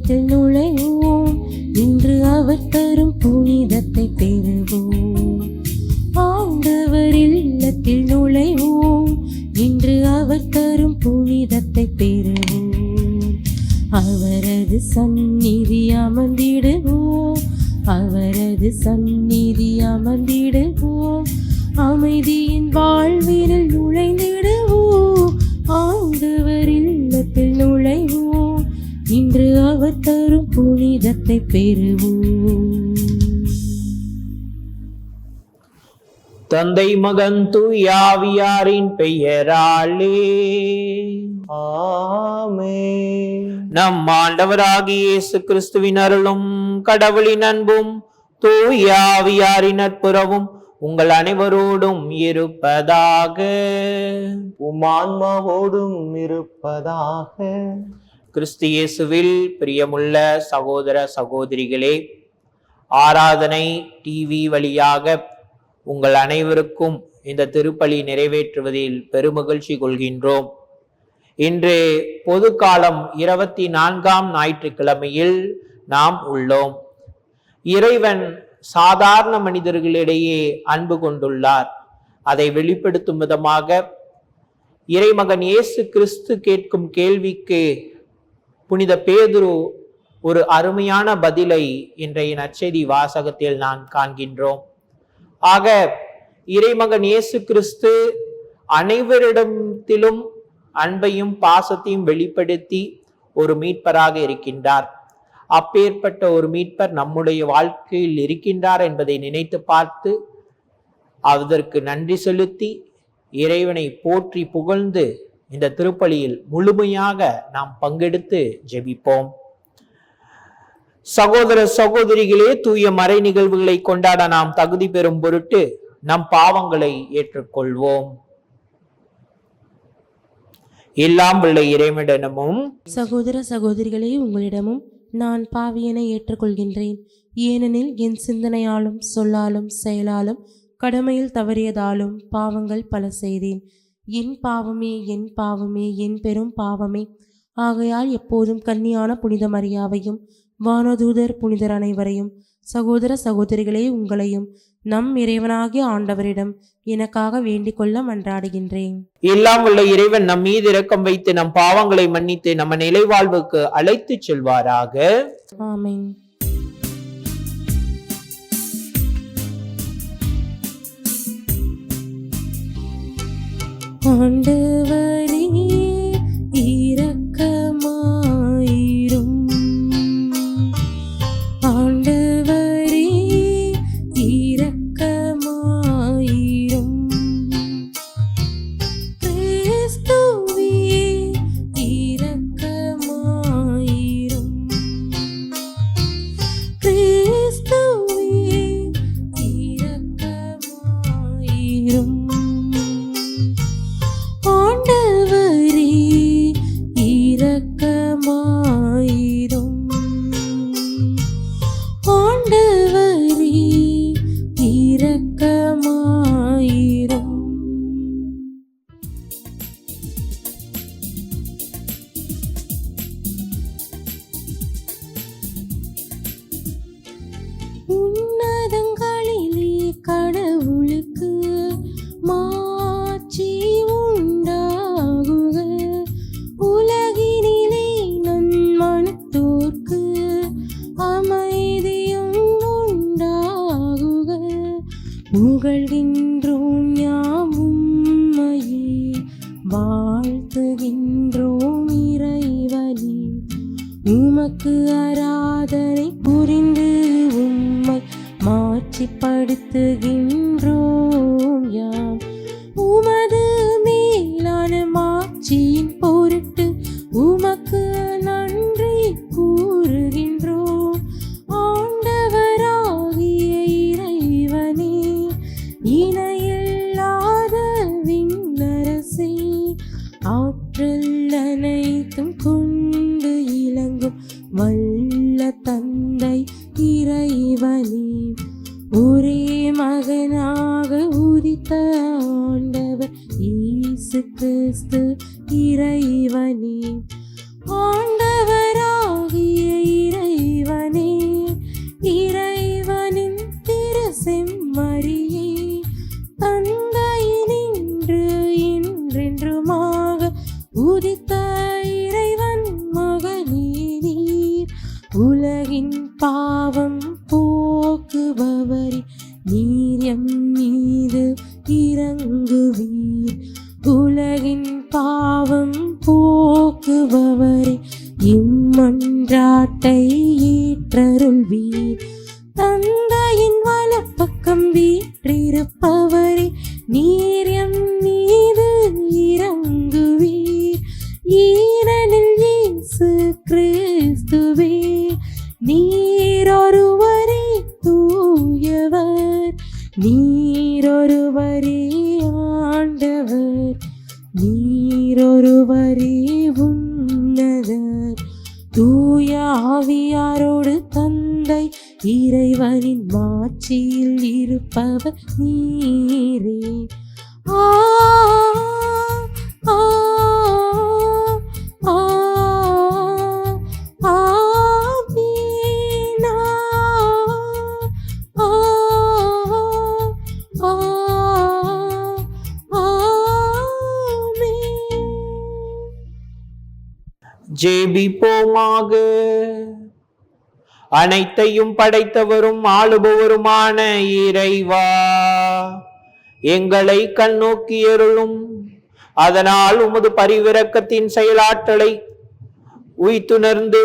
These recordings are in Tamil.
இல்லத்தில் நுழைவோம், இன்று அவர் தரும் புனிதத்தை பெறுவோம். ஆண்டவர் இல்லத்தில் நுழைவோம், இன்று அவர் தரும் புனிதத்தை பெறுவோம். அவரது சந்நிதி அமர்ந்திடுவோம், அவரது சந்நிதி அமர்ந்திடுவோம். அமைதியின் வாழ்வினில் நுழைந்திடுவோம், ஆண்டவர் இல்லத்தில் நுழைவோம், இன்று அவர் தரும் புனிதத்தை பெறுவோம். தந்தை மகன் தூய ஆவியாரின் பெயராலே ஆமென். நம் ஆண்டவராகிய இயேசு கிறிஸ்துவின் அருளும் கடவுளின் அன்பும் தூய ஆவியாரின் நட்புறவும் உங்கள் அனைவரோடும் இருப்பதாக. உமான்மாவோடும் இருப்பதாக. கிறிஸ்து இயேசுவில் பிரியமுள்ள சகோதர சகோதரிகளே, ஆராதனை டிவி வழியாக உங்கள் அனைவருக்கும் இந்த திருப்பலி நிறைவேற்றுவதில் பெருமகிழ்ச்சி கொள்கின்றோம். இன்று பொது காலம் 24ஆம் ஞாயிற்றுக்கிழமையில் நாம் உள்ளோம். இறைவன் சாதாரண மனிதர்களிடையே அன்பு கொண்டுள்ளார். அதை வெளிப்படுத்தும் விதமாக இறைமகன் இயேசு கிறிஸ்து கேட்கும் கேள்விக்கு புனித பேதுரு ஒரு அருமையான பதிலை இன்றைய நற்செய்தி வாசகத்தில் நான் காண்கின்றோம். ஆக இறைமகன் இயேசு கிறிஸ்து அனைவரிடத்திலும் அன்பையும் பாசத்தையும் வெளிப்படுத்தி ஒரு மீட்பராக இருக்கின்றார். அப்பேற்பட்ட ஒரு மீட்பர் நம்முடைய வாழ்க்கையில் இருக்கின்றார் என்பதை நினைத்து பார்த்து அதற்கு நன்றி செலுத்தி இறைவனை போற்றி புகழ்ந்து இந்த திருப்பலியில் முழுமையாக நாம் பங்கெடுத்து ஜெபிப்போம். சகோதர சகோதரிகளே, தூய மறை நிகழ்வுகளை கொண்டாட நாம் தகுதி பெறும் பொருட்டு நம் பாவங்களை ஏற்றுக்கொள்வோம். எல்லாம் உள்ள இறைவனிடமும் சகோதர சகோதரிகளே, உங்களிடமும் நான் பாவியனை ஏற்றுக்கொள்கின்றேன். ஏனெனில் என் சிந்தனையாலும் சொல்லாலும் செயலாலும் கடமையில் தவறியதாலும் பாவங்கள் பல செய்தேன். என் பாவமே, என் பாவமே, என் பெரும் பாவமே. ஆகையால் எப்போதும் கன்னியான புனித மரியாவையும் வானதூதர் புனிதர் அனைவரையும், சகோதர சகோதரிகளே உங்களையும் நம் இறைவனாகிய ஆண்டவரிடம் எனக்காக வேண்டிக் கொள்ள மன்றாடுகின்றேன். எல்லாம் உள்ள இறைவன் நம் மீது இரக்கம் வைத்து நம் பாவங்களை மன்னித்து நம்ம நிலைவாழ்வுக்கு அழைத்து செல்வாராக. ஆமென். ஆண்டவரே இரக்கமாயிரும், ஆண்டவரே இரக்கமாயிரும். கிறிஸ்துவே இரக்கமாயிரும், கிறிஸ்துவே இரக்கமாயிரும். ஆண்டவரே இரக்கமாயிரும், ஆண்டவரே இரக்கமாயிரும். உன்னதங்களிலே கடவுளுக்கு மாட்சி உண்டாகுக, உலகினிலே நன்மனத்தோர்க்கு அமைதியும் உண்டாகுக. புகழ்கின்றோம் யாம் உம்மையே, வாழ்த்துகின்றோம் இறைவனே. உமக்கு ஆராதனை புரிந்து உம்மை மாட்சிப்படுத்துகின்றோம் யாம். உமது மேலான மாட்சியின் பொருட்டு உமக்கு நன்றி கூறுகின்றோம். ஆண்டவராகிய இறைவனே, இணையில்லாத விண்ணரசே, ஆற்றல் அனைத்தும் கொண்டு இலங்கும் வல்ல தந்தை இறைவனே, ஒரே மகனாக உதித்த ஆண்டவர் இயேசு கிறிஸ்து இறைவனே. ஆண்டவராகிய மன்றாட்டை ஏற்றருள்வீர். தந்தையின் வலப்பக்கம் வீற்றிருப்பவரே, நீர் எம் மீது இறங்குவீர். ஈரனில் இயேசு கிறிஸ்துவே, நீரொருவரே தூயவர், நீரொருவரே ஆண்டவர், நீரொருவரே உன்னதர். தூய ஆவியாரோடு தந்தை இறைவனின் மாட்சியில் இருப்பவர் நீரே. ஆ ஆ ஆ ஆமீனா ஆ ஆ ஆமீன். ஜெபிப்போமாக. அனைத்தையும் படைத்தவரும் ஆளுபவருமான இறைவா, எங்களை கண்ணோக்கியருளும். அதனால் உமது பரிவிரக்கத்தின் செயலாற்றலை உய்த்துணர்ந்து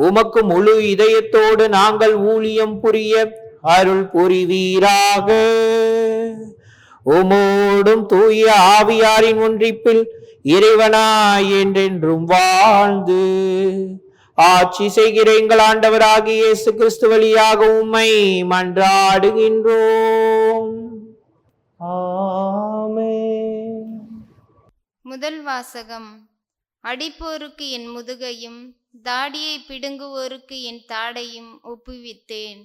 உமக்கு முழு இதயத்தோடு நாங்கள் ஊழியம் புரிய அருள் புரிவீராக. உமோடும் தூய ஆவியாரின் ஒன்றிப்பில் இறைவனாய் என்றென்றும் வாழ்ந்து ஆட்சி செய்கிற எங்கள் ஆண்டவராகிய இயேசு கிறிஸ்து வழியாக உம்மை மன்றாடுகின்றோம். ஆமென். முதல் வாசகம். அடிப்போருக்கு என் முதுகையும் தாடியை பிடுங்குவோருக்கு என் தாடையும் ஒப்புவித்தேன்.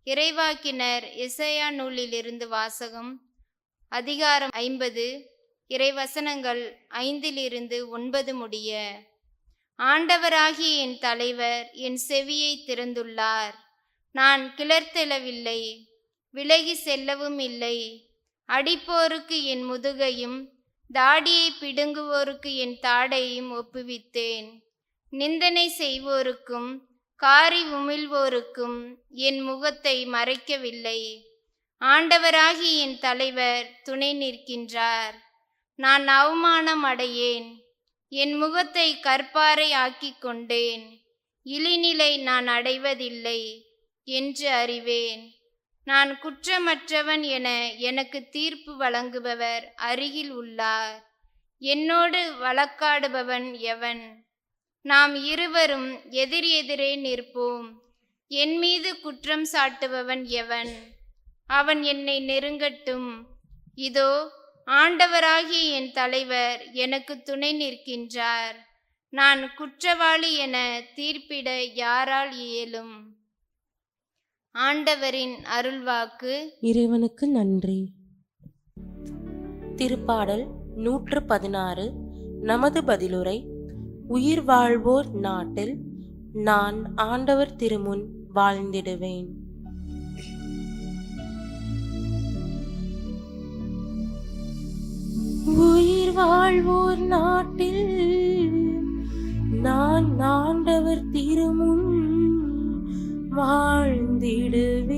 இறைவாக்கினர் எசையா நூலிலிருந்து வாசகம். அதிகாரம் 50, இறைவசனங்கள் 5-9 முடிய. ஆண்டவராகிய என் தலைவர் என் செவியை திறந்துள்ளார். நான் கிளர்த்தெழவில்லை, விலகி செல்லவும் இல்லை. அடிப்போருக்கு என் முதுகையும் தாடியை பிடுங்குவோருக்கு என் தாடையும் ஒப்புவித்தேன். நிந்தனை செய்வோருக்கும் காரி உமிழ்வோருக்கும் என் முகத்தை மறைக்கவில்லை. ஆண்டவராகிய என் தலைவர் துணை நிற்கின்றார். நான் அவமானம் அடையேன், என் முகத்தை கற்பாறை ஆக்கிக் கொண்டேன். இழிநிலை நான் அடைவதில்லை என்று அறிவேன். நான் குற்றமற்றவன் என எனக்கு தீர்ப்பு வழங்குபவர் அருகில் உள்ளார். என்னோடு வழக்காடுபவன் எவன்? நாம் இருவரும் எதிர் எதிரே நிற்போம். என் மீது குற்றம் சாட்டுபவன் எவன்? அவன் என்னை நெருங்கட்டும். இதோ ஆண்டவராகிய என் தலைவர் எனக்கு துணை நிற்கின்றார். நான் குற்றவாளி என தீர்ப்பிட யாரால் இயலும்? ஆண்டவரின் அருள்வாக்கு. இறைவனுக்கு நன்றி. திருப்பாடல் 116. நமது பதிலுரை. உயிர் வாழ்வோர் நாட்டில் நான் ஆண்டவர் திருமுன் வாழ்ந்திடுவேன். உயிர் வாழ்வோர் நாட்டில் நான் ஆண்டவர் திருமுன் வாழ்ந்திடுவேன்.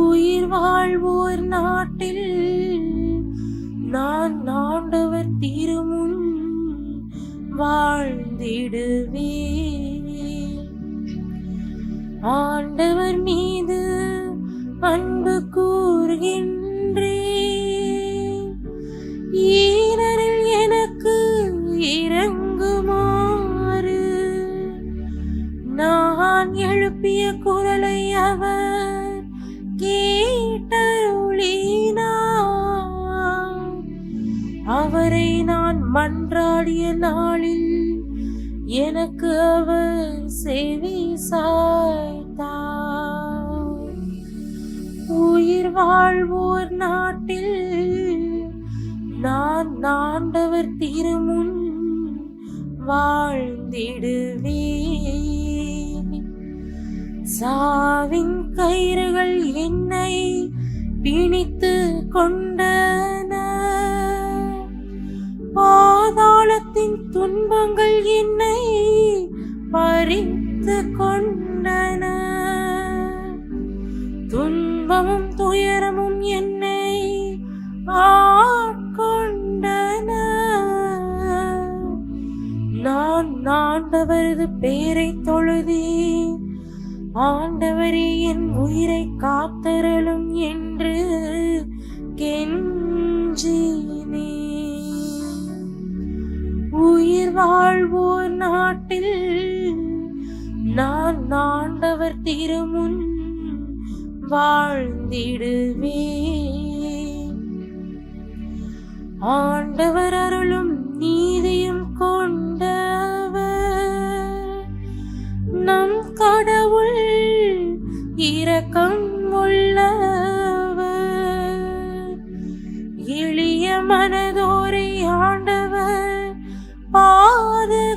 உயிர் வாழ்வோர் நாட்டில் நான் ஆண்டவர் திருமுன் வாழ்ந்திடுவேன். ஆண்டவர் மீது அன்பு கூறுகின்றேன். ஈரரில் எனக்கு இறங்குமாறு நான் எழுப்பிய குரலை அவர் கேட்டருளினார். அவரை நான் மன்றாடிய நாளில் எனக்கு அவர் செவி சாய்த்தார். உயிர் வாழ்வோர் நாட்டில் நான் ஆண்டவர் திருமுன் வாழ்ந்திடுவேன். சாவின் கயிறுகள் என்னை பிணித்து கொண்டன, பாதாளத்தின் துன்பங்கள் என்னை பறித்து கொண்டன. துன்பமும் துயரமும் என்னை ஆட்கொண்டன. நான் ஆண்டவரது பேரை தொழுதேன். ஆண்டவரே என் உயிரை காத்தருளும் என்று கெஞ்சினேன். உயிர் வாழ்வோர் நாட்டில் நான் ஆண்டவர் திருமுன் வாழ்ந்திடுவேன். ஆண்டவர் அருளும் நீதியும் கொண்டவர், நம் கடவுள் இரக்கம் உள்ளவர். எளிய மனதோரை ஆண்டவர் பாதுகாக்கின்றார்.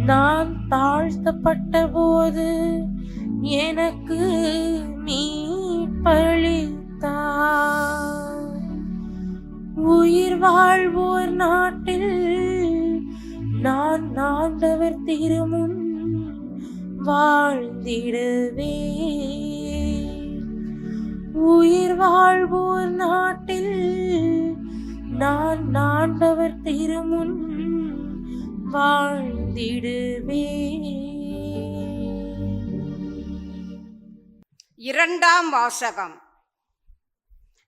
நான் தாழ்த்தப்பட்ட போது எனக்கு மீட்பளித்தார். உயிர் வாழ்வோர் நாட்டில் நான் ஆண்டவர் திருமுன் வாழ்ந்திடுவேன். உயிர் வாழ்வோர் நாட்டில் நான் ஆண்டவர் திருமுன் வாழ்ந்திடுவேன். இரண்டாம் வாசகம்.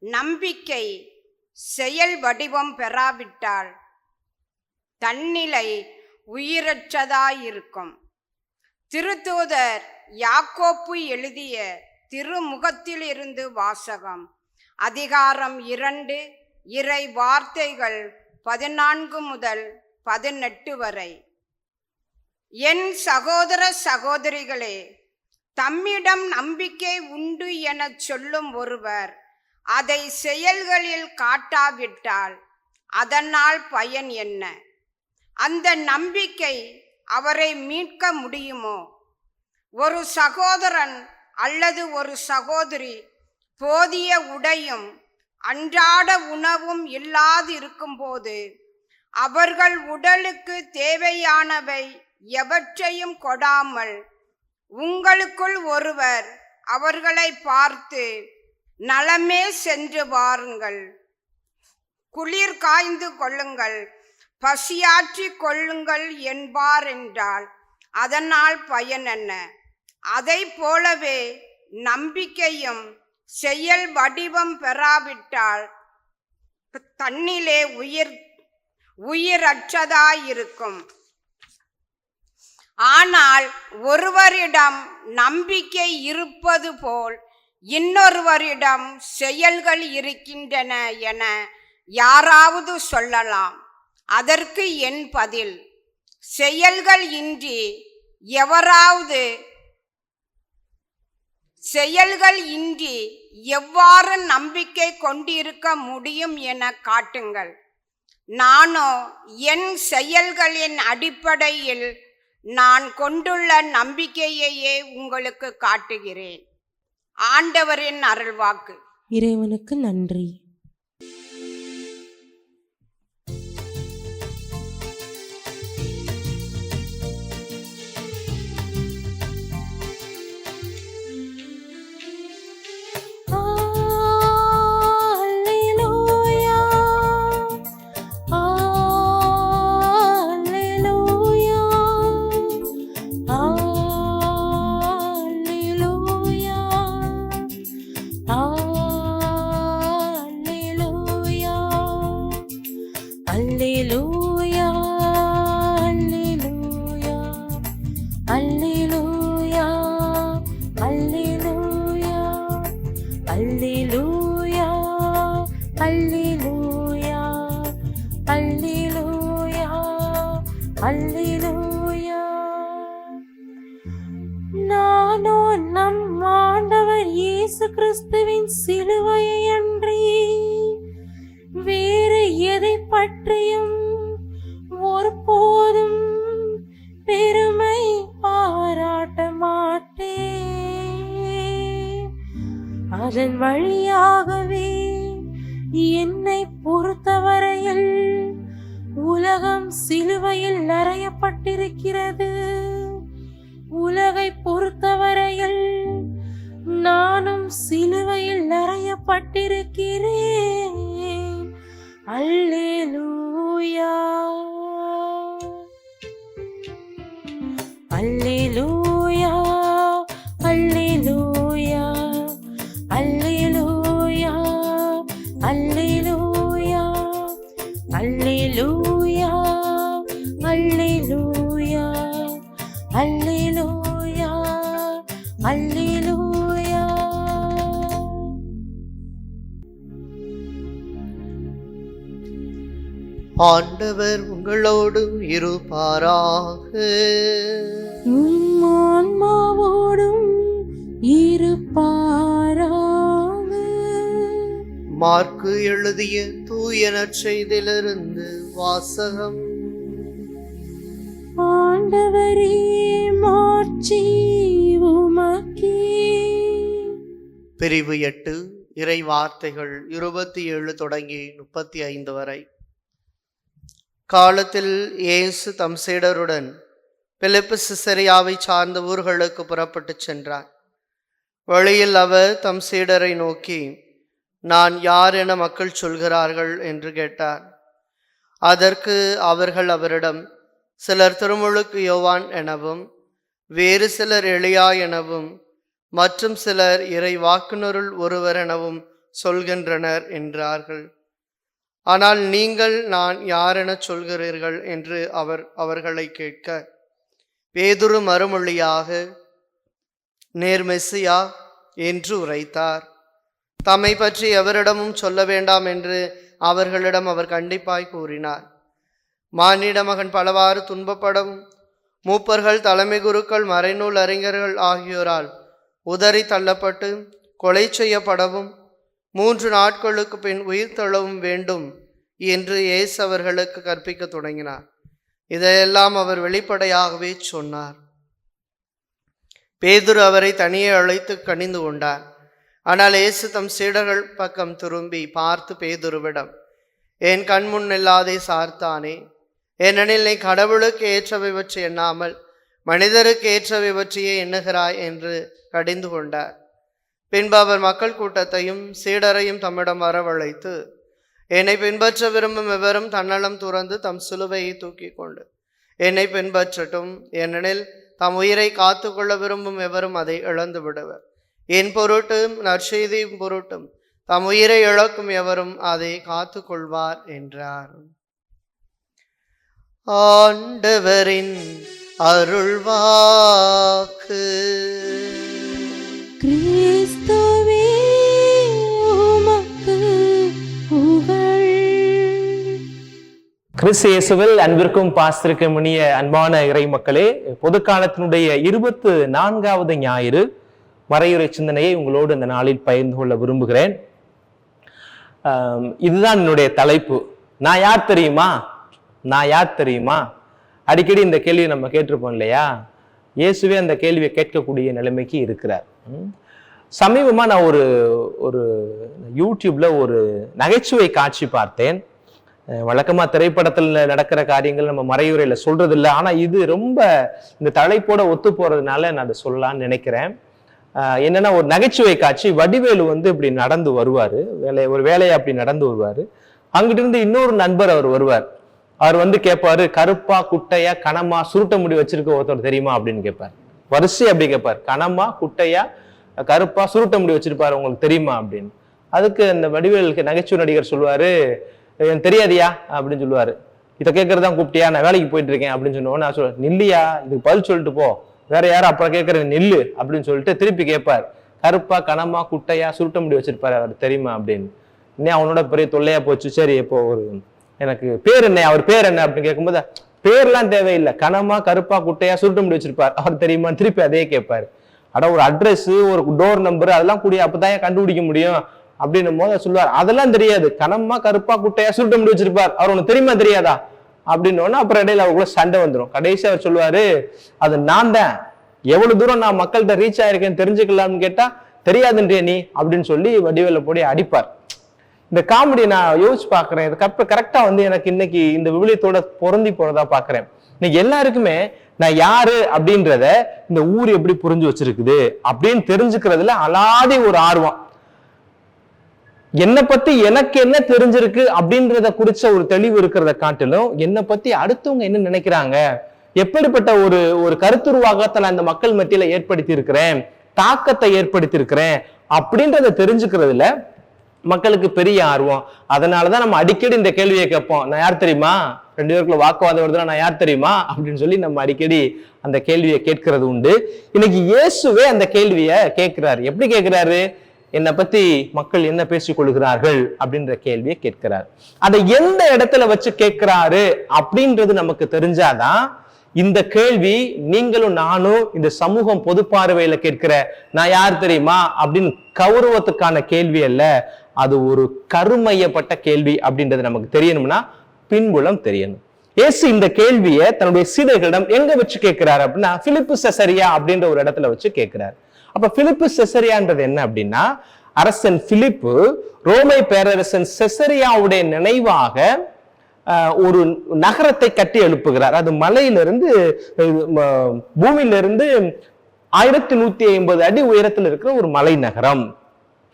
நம்பிக்கை செயல் வடிவம் பெறாவிட்டால் தன்னிலை உயிரற்றதாயிருக்கும். திருத்தூதர் யாக்கோப்பு எழுதிய திருமுகத்திலிருந்து வாசகம். அதிகாரம் 2, இறை வார்த்தைகள் 14 முதல் 18 வரை. என் சகோதர சகோதரிகளே, தம்மிடம் நம்பிக்கை உண்டு எனச் சொல்லும் ஒருவர் அதை செயல்களில் காட்டாவிட்டால் அதனால் பயன் என்ன? அந்த நம்பிக்கை அவரை மீட்க முடியுமோ? ஒரு சகோதரன் அல்லது ஒரு சகோதரி போதிய உடையும் அன்றாட உணவும் இல்லாதிருக்கும் போது அவர்கள் உடலுக்கு தேவையானவை எவற்றையும் கொடாமல் உங்களுக்குள் ஒருவர் அவர்களை பார்த்து நலமே சென்று வாருங்கள், குளிர் காய்ந்து கொள்ளுங்கள், பசியாற்றி கொள்ளுங்கள் என்பார் என்றால் அதனால் பயன் என்ன? அதை போலவே நம்பிக்கையும் செயல் வடிவம் பெறாவிட்டால் தன்னிலே உயிரற்றதாயிருக்கும். ஆனால் ஒருவரிடம் நம்பிக்கை இருப்பது போல் இன்னொருவரிடம் செயல்கள் இருக்கின்றன என யாராவது சொல்லலாம். அதற்கு என் பதில், செயல்கள் இன்றி எவ்வாறு நம்பிக்கை கொண்டிருக்க முடியும் என காட்டுங்கள். நானோ என் செயல்களின் அடிப்படையில் நான் கொண்டுள்ள நம்பிக்கையையே உங்களுக்கு காட்டுகிறேன். ஆண்டவரின் அருள்வாக்கு. இறைவனுக்கு நன்றி. நானோ நம் ஆண்டவர் இயேசு கிறிஸ்துவின் சிலுவையை அன்றி வேறு எதை பற்றியும் ஒருபோதும் பெருமை பாராட்ட மாட்டேன். அதன் வழியாகவே என்னை பொறுத்தவரையில் உலகம் சிலுவையில் அறையப்பட்டிருக்கிறது. உலகை பொறுத்தவரையில் நானும் சிலுவையில் அறையப்பட்டிருக்கிறேன். அல்லேலூயா அல்லேலூயா அல்லேலூயா அல்லேலூயா அல்லேலூயா அல்லேலூயா அல்லேலூயா அல்லேலூயா அல்லேலூயா. ஆண்டவர் உங்களோடு இருப்பாராக. உம் ஆன்மாவோடும் இருப்பாராக. மார்க்கு எழுதிய தூய நற்செய்தியிலிருந்து வாசகம். ஆண்டவரே மாட்சி உமக்கே. பிரிவு 8 இறை வார்த்தைகள் 27 தொடங்கி 35 வரை. காலத்தில் இயேசு தம் சீடருடன் பிலிப்பு சிசரியாவை சார்ந்த ஊர்களுக்கு புறப்பட்டு சென்றார். வழியில் அவர் தம் சீடரை நோக்கி, நான் யார் என மக்கள் சொல்கிறார்கள் என்று கேட்டார். அதற்கு அவர்கள் அவரிடம், சிலர் திருமுழுக்கு யோவான் எனவும், வேறு சிலர் எலியா எனவும், மற்றும் சிலர் இறை வாக்குனருள் ஒருவர் எனவும் சொல்கின்றனர் என்றார்கள். ஆனால் நீங்கள் நான் யாரென சொல்கிறீர்கள் என்று அவர்களை கேட்க, பேதுரு மறுமொழியாக, நேர் மெசியா என்று உரைத்தார். தம்மை பற்றி எவரிடமும் சொல்ல வேண்டாம் என்று அவர்களிடம் அவர் கண்டிப்பாய் கூறினார். மானிட மகன் பலவாறு துன்பப்படவும், மூப்பர்கள், தலைமை குருக்கள், மறைநூல் அறிஞர்கள் ஆகியோரால் உதறி தள்ளப்பட்டு கொலை செய்யப்படவும் 3 நாட்களுக்கு பின் உயிர் தள்ளவும் வேண்டும் என்று இயேசு அவர்களுக்கு கற்பிக்க தொடங்கினார். இதையெல்லாம் அவர் வெளிப்படையாகவே சொன்னார். பேதுரு அவரை தனியே அழைத்து கனிந்து கொண்டார். ஆனால் இயேசு தம் சீடர்கள் பக்கம் திரும்பி பார்த்து பேதுருவிடம், என் கண்முன் இல்லாதே சார்த்தானே, ஏனெனில் நீ கடவுளுக்கு ஏற்றவை பற்றி எண்ணாமல் மனிதருக்கு ஏற்றவை பற்றியே எண்ணுகிறாய் என்று கடிந்து கொண்டார். பின்பு அவர் மக்கள் கூட்டத்தையும் சீடரையும் தம்மிடம் வரவழைத்து, என்னை பின்பற்ற விரும்பும் எவரும் தன்னலம் துறந்து தம் சிலுவையை தூக்கி கொண்டு என்னை பின்பற்றட்டும். ஏனெனில் தம் உயிரை காத்து கொள்ள விரும்பும் எவரும் அதை இழந்து விடுவர். என் பொருட்டும் நற்செய்தியும் பொருட்டும் தம் உயிரை இழக்கும் எவரும் அதை காத்து கொள்வார் என்றார். ஆண்டவரின் அருள்வாக்கு. கிறிஸ்துவே உமக்கு புகழ். கிறிஸ்து இயேசுவில் அன்பிற்கும் பாஸ்திருக்கும் இனிய அன்பான இறை மக்களே, பொதுக்காலத்தினுடைய 24வது ஞாயிறு மறையுறை சிந்தனையை உங்களோடு இந்த நாளில் பகிர்ந்து கொள்ள விரும்புகிறேன். இதுதான் என்னுடைய தலைப்பு. நான் யார் தெரியுமா? நான் யார் தெரியுமா? அடிக்கடி இந்த கேள்வியை நம்ம கேட்டிருப்போம் இல்லையா? இயேசுவே அந்த கேள்வியை கேட்கக்கூடிய நிலைமைக்கு இருக்கிறார். சமீபமா நான் ஒரு யூடியூப்ல ஒரு நகைச்சுவை காட்சி பார்த்தேன். வழக்கமா திரைப்படத்தில் நடக்கிற காரியங்கள் நம்ம மறையுறையில சொல்றது இல்லை, ஆனா இது ரொம்ப இந்த தலைப்போட ஒத்து போறதுனால நான் அதை சொல்லலாம்னு நினைக்கிறேன். என்னன்னா, ஒரு நகைச்சுவை காட்சி. வடிவேலு இப்படி நடந்து வருவாரு, ஒரு வேலையை அப்படி நடந்து வருவாரு. அங்கிட்டு இருந்து இன்னொரு நண்பர் அவர் வருவார். அவர் கேட்பாரு, கருப்பா குட்டையா கனமா சுருட்ட முடி வச்சிருக்க ஒருத்தர் தெரியுமா அப்படின்னு கேட்பார். வரிசை அப்படி கேட்பார், கனமா குட்டையா கருப்பா சுருட்ட முடி வச்சிருப்பாரு, உங்களுக்கு தெரியுமா அப்படின்னு. அதுக்கு அந்த வடிவேலுக்கு நகைச்சுவை நடிகர் சொல்லுவாரு, எனக்கு தெரியாதியா அப்படின்னு சொல்லுவாரு. இதை கேட்கறதான் கூப்பிட்டியா? நான் வேலைக்கு போயிட்டு இருக்கேன் அப்படின்னு சொன்னோம். நான் சொல்லுவேன், நில்லியா, இதுக்கு பதில் சொல்லிட்டு போ, வேற யாரும் அப்புறம் கேட்கறது நில்லு அப்படின்னு சொல்லிட்டு திருப்பி கேட்பார், கருப்பா கனமா குட்டையா சுருட்ட முடி வச்சிருப்பாரு, அவர் தெரியுமா அப்படின்னு. இன்னும் அவனோட பெரிய தொல்லையா போச்சு. சரி, இப்போ எனக்கு பேர் என்ன, அவர் பேர் என்ன அப்படின்னு கேட்கும்போது, பேர்லாம் தேவையில்லை, கனமா கருப்பா குட்டையா சுருட்ட முடி வச்சிருப்பார், அவர் தெரியுமா? திருப்பி அதே கேட்பாரு. அட, ஒரு அட்ரஸ், ஒரு டோர் நம்பர் அதெல்லாம் கூடிய அப்பதான் கண்டுபிடிக்க முடியும் அப்படின்னும் போது சொல்லுவார், அதெல்லாம் தெரியாது, கனமா கருப்பா குட்டையா சுருட்ட முடி வச்சிருப்பார், அவர் உனக்கு தெரியுமா தெரியாதா அப்படின்னு. அப்புறம் இடையில அவருக்குள்ள சண்டை வந்துடும். கடைசி அவர் சொல்லுவாரு, அது நான் தான், எவ்வளவு தூரம் நான் மக்கள்கிட்ட ரீச் ஆயிருக்கேன்னு தெரிஞ்சுக்கலாம்னு கேட்டா தெரியாதுன்றிய நீ அப்படின்னு சொல்லி வடிவேல போடி அடிப்பார். இந்த காமெடி நான் யோசிச்சு பாக்குறேன். இது கரெக்டா எனக்கு இன்னைக்கு இந்த விவிலியத்தோட பொருந்தி போறதா பாக்குறேன். இன்னைக்கு எல்லாருக்குமே நான் யாரு அப்படின்றத இந்த ஊர் எப்படி புரிஞ்சு வச்சிருக்குது அப்படின்னு தெரிஞ்சுக்கிறதுல அலாதி ஒரு ஆர்வம். என்னை பத்தி எனக்கு என்ன தெரிஞ்சிருக்கு அப்படின்றத குறிச்ச ஒரு தெளிவு இருக்கிறத காட்டிலும் என்னை பத்தி அடுத்தவங்க என்ன நினைக்கிறாங்க, எப்படிப்பட்ட ஒரு ஒரு கருத்துருவாகத்தை அந்த மக்கள் மத்தியில ஏற்படுத்தி இருக்கிறேன், தாக்கத்தை ஏற்படுத்தி இருக்கிறேன் அப்படின்றத தெரிஞ்சுக்கிறதுல மக்களுக்கு பெரிய ஆர்வம். அதனாலதான் நம்ம அடிக்கடி இந்த கேள்வியை கேட்போம், நான் யார் தெரியுமா, 2 பேருக்குள்ள வாக்குவாதம் வருதுன்னா நான் யார் தெரியுமா அப்படின்னு சொல்லி நம்ம அடிக்கடி அந்த கேள்வியை கேட்கிறது உண்டு. இன்னைக்கு இயேசுவே அந்த கேள்வியை கேட்கிறாரு. எப்படி கேட்கிறாரு? என்னை பத்தி மக்கள் என்ன பேசிக் கொள்கிறார்கள் அப்படின்ற கேள்வியை கேட்கிறார். அதை எந்த இடத்துல வச்சு கேட்கிறாரு அப்படின்றது நமக்கு தெரிஞ்சாதான் இந்த கேள்வி நீங்களும் நானும் இந்த சமூகம் பொது பார்வையில கேட்கிற நான் யார் தெரியுமா அப்படின்னு கௌரவத்துக்கான கேள்வி அல்ல, அது ஒரு கருமையப்பட்ட கேள்வி அப்படின்றது நமக்கு தெரியணும்னா பின்புலம் தெரியணும். இயேசு இந்த கேள்வியை தன்னுடைய சீடர்களிடம் எங்க வச்சு கேட்கிறாரு அப்படின்னா பிலிப்பு செசரியா அப்படின்ற ஒரு இடத்துல வச்சு கேட்கிறார். அப்ப பிலிப்பு செசரியான்றது என்ன அப்படின்னா, அரசன் பிலிப்பு ரோமை பேரரசன் செசரியாவுடைய நினைவாக ஒரு நகரத்தை கட்டி எழுப்புகிறார். அது மலையிலிருந்து பூமியிலிருந்து 1150 அடி உயரத்தில் இருக்கிற ஒரு மலை நகரம்.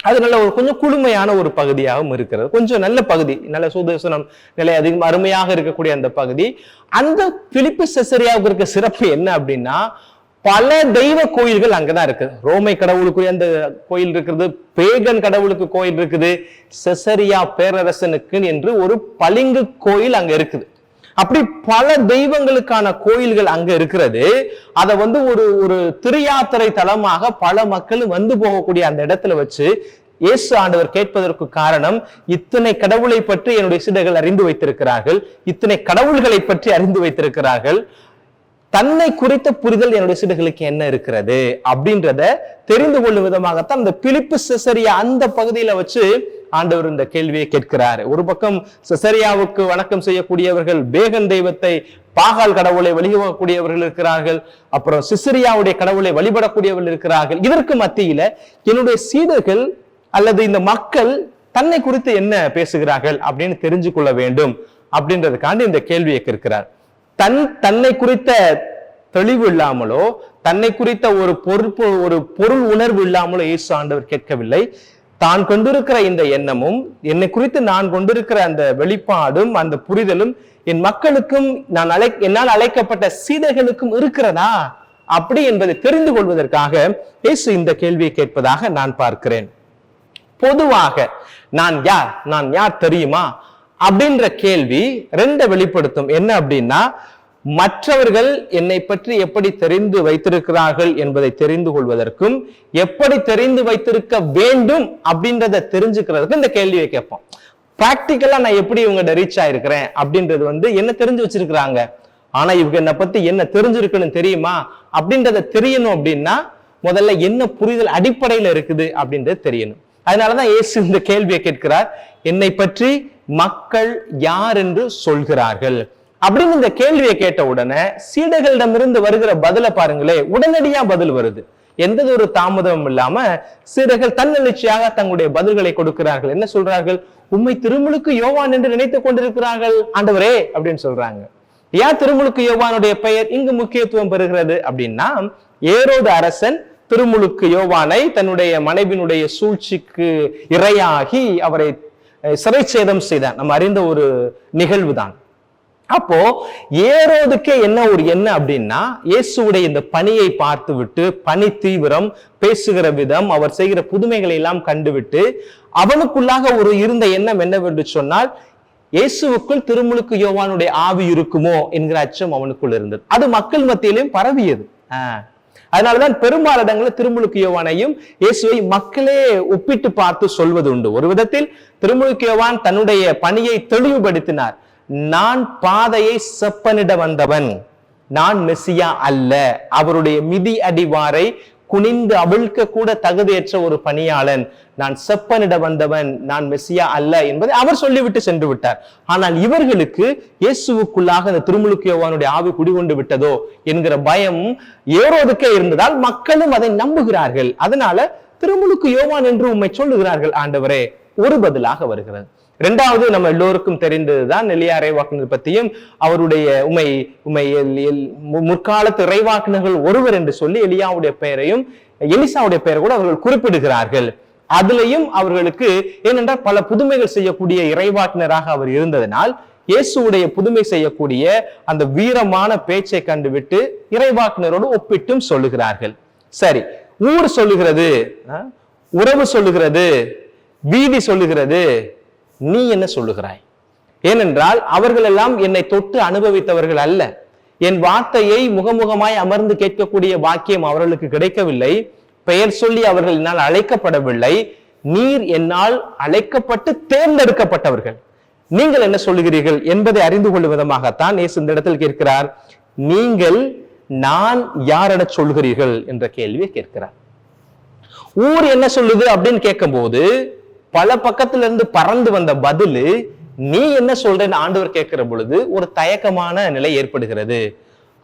அது நல்ல ஒரு கொஞ்சம் குளுமையான ஒரு பகுதியாகவும் இருக்கிறது. கொஞ்சம் நல்ல பகுதி, நல்ல சுதர்சனம் நிலை அதிகம் அருமையாக இருக்கக்கூடிய அந்த பகுதி. அந்த பிலிப்பு செசரியாவுக்கு இருக்க சிறப்பு என்ன அப்படின்னா, பல தெய்வ கோயில்கள் அங்கதான் இருக்குது. ரோமை கடவுளுக்கு அந்த கோயில் இருக்கிறது, பேகன் கடவுளுக்கு கோயில் இருக்குது, செசரியா பேரரசனுக்கு என்று ஒரு பளிங்கு கோயில் அங்க இருக்குது. அப்படி பல தெய்வங்களுக்கான கோயில்கள் அங்க இருக்கிறது. அதை ஒரு ஒரு திருயாத்திரை தலமாக பல மக்களும் வந்து போகக்கூடிய அந்த இடத்துல வச்சு இயேசு ஆண்டவர் கேட்பதற்கு காரணம், இத்தனை கடவுளை பற்றி என்னுடைய சீடர்கள் அறிந்து வைத்திருக்கிறார்கள், இத்தனை கடவுள்களை பற்றி அறிந்து வைத்திருக்கிறார்கள், தன்னை குறித்த புரிதல் என்னுடைய சீடர்களுக்கு என்ன இருக்கிறது அப்படின்றத தெரிந்து கொள்ளும் விதமாகத்தான் இந்த பிலிப்பு செசரியா அந்த பகுதியில வச்சு ஆண்டவர் இந்த கேள்வியை கேட்கிறாரு. ஒரு பக்கம் செசரியாவுக்கு வணக்கம் செய்யக்கூடியவர்கள், பேகன் தெய்வத்தை பாகால் கடவுளை வழிபடக்கூடியவர்கள் இருக்கிறார்கள், அப்புறம் சிசரியாவுடைய கடவுளை வழிபடக்கூடியவர்கள் இருக்கிறார்கள். இதற்கு மத்தியில என்னுடைய சீடர்கள் அல்லது இந்த மக்கள் தன்னை குறித்து என்ன பேசுகிறார்கள் அப்படின்னு தெரிஞ்சு கொள்ள வேண்டும் அப்படின்றதுக்காண்டி இந்த கேள்வியை கேட்கிறார். தன்னை குறித்த தெளிவு இல்லாமலோ தன்னை குறித்த ஒரு பொருள் உணர்வு இல்லாமலோ இயேசு ஆண்டவர் கேட்கவில்லை. தான் கொண்டிருக்கிற இந்த எண்ணமும் என்னை குறித்து நான் கொண்டிருக்கிற அந்த வெளிப்பாடும் அந்த புரிதலும் என் மக்களுக்கும் என்னால் அழைக்கப்பட்ட சீடர்களுக்கும் இருக்கிறதா அப்படி என்பதை தெரிந்து கொள்வதற்காக இயேசு இந்த கேள்வியை கேட்பதாக நான் பார்க்கிறேன். பொதுவாக நான் யார் தெரியுமா அப்படின்ற கேள்வி 2 வெளிப்படுத்தும். என்ன அப்படின்னா, மற்றவர்கள் என்னை பற்றி எப்படி தெரிந்து வைத்திருக்கிறார்கள் என்பதை தெரிந்து கொள்வதற்கும் எப்படி தெரிந்து வைத்திருக்க வேண்டும் அப்படின்றத தெரிஞ்சுக்கிறதுக்கு இந்த கேள்வியை கேட்போம். பிராக்டிக்கலா நான் எப்படி இவங்க ரீச் ஆயிருக்கிறேன் அப்படின்றது என்ன தெரிஞ்சு வச்சிருக்கிறாங்க, ஆனா இவங்க என்னை பத்தி என்ன தெரிஞ்சிருக்குன்னு தெரியுமா அப்படின்றத தெரியணும் அப்படின்னா முதல்ல என்ன புரிதல் அடிப்படையில இருக்குது அப்படின்றது தெரியணும். அதனாலதான் இயேசு இந்த கேள்வியை கேட்கிறார், என்னை பற்றி மக்கள் யார் என்று சொல்கிறார்கள் அப்படின்னு இந்த கேள்வியை கேட்ட உடனே சீடர்களிடமிருந்து வருகிற பதில பாருங்களே, உடனடியா பதில் வருது. எந்த ஒரு தாமதமும் இல்லாம சீடர்கள் தன்னெழுச்சியாக தங்களுடைய பதில்களை கொடுக்கிறார்கள். என்ன சொல்றார்கள்? உம்மை திருமுழுக்கு யோவான் என்று நினைத்துக் கொண்டிருக்கிறார்கள் ஆண்டவரே அப்படின்னு சொல்றாங்க. ஏன் திருமுழுக்கு யோவானுடைய பெயர் இங்கு முக்கியத்துவம் பெறுகிறது அப்படின்னா, ஏரோது அரசன் திருமுழுக்கு யோவானை தன்னுடைய மனைவியினுடைய சூழ்ச்சிக்கு இரையாகி அவரை சிறைச்சேதம் செய்தான். நம்ம அறிந்த ஒரு நிகழ்வு தான். அப்போ ஏரோதுக்கே என்ன ஒரு எண்ணம் அப்படின்னா, இயேசுடைய இந்த பணியை பார்த்து விட்டு, பணி தீவிரம், பேசுகிற விதம், அவர் செய்கிற புதுமைகளை எல்லாம் கண்டுவிட்டு அவனுக்குள்ளாக ஒரு இருந்த எண்ணம் என்னவென்று சொன்னால், இயேசுவுக்குள் திருமுழுக்கு யோவானுடைய ஆவி இருக்குமோ என்கிற அச்சம் அவனுக்குள் இருந்தது. அது மக்கள் மத்தியிலும் பரவியது. அதனாலதான் பெரும்பாலிடங்களில் திருமுழுக்கு யோவானையும் இயேசுவை மக்களே ஒப்பிட்டு பார்த்து சொல்வது உண்டு. ஒரு விதத்தில் திருமுழுக்கு யோவான் தன்னுடைய பணியை தெளிவுபடுத்தினார். நான் பாதையை செப்பனிட வந்தவன், நான் மெசியா அல்ல, அவருடைய மிதி அடிவாரை குனிந்து அவிழ்க்க கூட தகுதியற்ற ஒரு பணியாளன், நான் செப்பனிட வந்தவன், நான் மெசியா அல்ல என்பதை அவர் சொல்லிவிட்டு சென்று விட்டார். ஆனால் இவர்களுக்கு இயேசுவுக்குள்ளாக அந்த திருமுழுக்கு யோவானுடைய ஆவி குடிகொண்டு விட்டதோ என்கிற பயம் ஏரோதுக்கே இருந்ததால் மக்களும் அதை நம்புகிறார்கள். அதனால திருமுழுக்கு யோவான் என்று உம்மை சொல்லுகிறார்கள் ஆண்டவரே ஒரு பதிலாக வருகிறது. 2வது நம்ம எல்லோருக்கும் தெரிந்ததுதான் எலியா இறைவாக்குனர் பற்றியும், அவருடைய முற்காலத்து இறைவாக்குனர்கள் ஒருவர் என்று சொல்லி எலியாவுடைய பெயரையும் எலிசாவுடைய பெயரை கூட அவர்கள் குறிப்பிடுகிறார்கள். அதுலயும் அவர்களுக்கு ஏனென்றால் பல புதுமைகள் செய்யக்கூடிய இறைவாக்கினராக அவர் இருந்ததனால் இயேசுடைய புதுமை செய்யக்கூடிய அந்த வீரமான பேச்சை கண்டுவிட்டு இறைவாக்கினரோடு ஒப்பிட்டும் சொல்லுகிறார்கள். சரி, ஊர் சொல்லுகிறது, உறவு சொல்லுகிறது, வீதி சொல்லுகிறது, நீ என்ன சொல்லுகிறாய்? ஏனென்றால் அவர்கள் எல்லாம் என்னை தொட்டு அனுபவித்தவர்கள் அல்ல. என் வார்த்தையை முகமுகமாய் அமர்ந்து கேட்கக்கூடிய பாக்கியம் அவர்களுக்கு கிடைக்கவில்லை. பெயர் சொல்லி அவர்கள் என்னால் அழைக்கப்படவில்லை. நீர் என்னால் அழைக்கப்பட்டு தேர்ந்தெடுக்கப்பட்டவர்கள். நீங்கள் என்ன சொல்லுகிறீர்கள் என்பதை அறிந்து கொள்ளும் விதமாகத்தான் இயேசு இந்த இடத்தில் கேட்கிறார். நீங்கள் நான் யாரிட சொல்கிறீர்கள் என்ற கேள்வியை கேட்கிறார். ஊர் என்ன சொல்லுது அப்படின்னு கேட்கும் போது பல பக்கத்துல இருந்து பறந்து வந்த பதிலு நீ என்ன சொல்றேன்னு ஆண்டவர் கேட்கிற பொழுது ஒரு தயக்கமான நிலை ஏற்படுகிறது.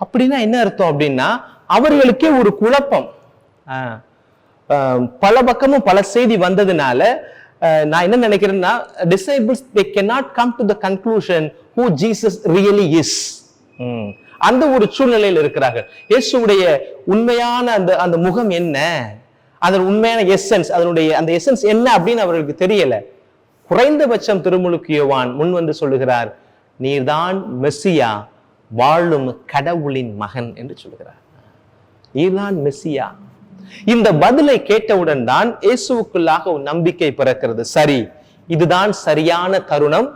அப்படின்னா என்ன அர்த்தம் அப்படின்னா அவர்களுக்கே ஒரு குழப்பம். பல பக்கமும் பல செய்தி வந்ததுனால நான் என்ன நினைக்கிறேன்னா disciples they cannot come to the conclusion who Jesus really is. அந்த ஒரு சூழ்நிலையில் இருக்கிறார்கள். இயேசுடைய உண்மையான அந்த முகம் என்ன, அதன் உண்மையான எசன்ஸ், அதனுடைய அந்த எசன்ஸ் என்ன அப்படின்னு அவர்களுக்கு தெரியல. குறைந்தபட்சம் திருமுழுக்கு யோவான் முன் வந்து சொல்லுகிறார், நீர்தான் மெஸ்ஸியா, வாழும் கடவுளின் மகன் என்று சொல்லுகிறார். நீர்தான் மெஸ்ஸியா. இந்த பதிலை கேட்டவுடன் தான் இயேசுவுக்குள்ளாக ஒரு நம்பிக்கை பிறக்கிறது. சரி, இதுதான் சரியான தருணம்.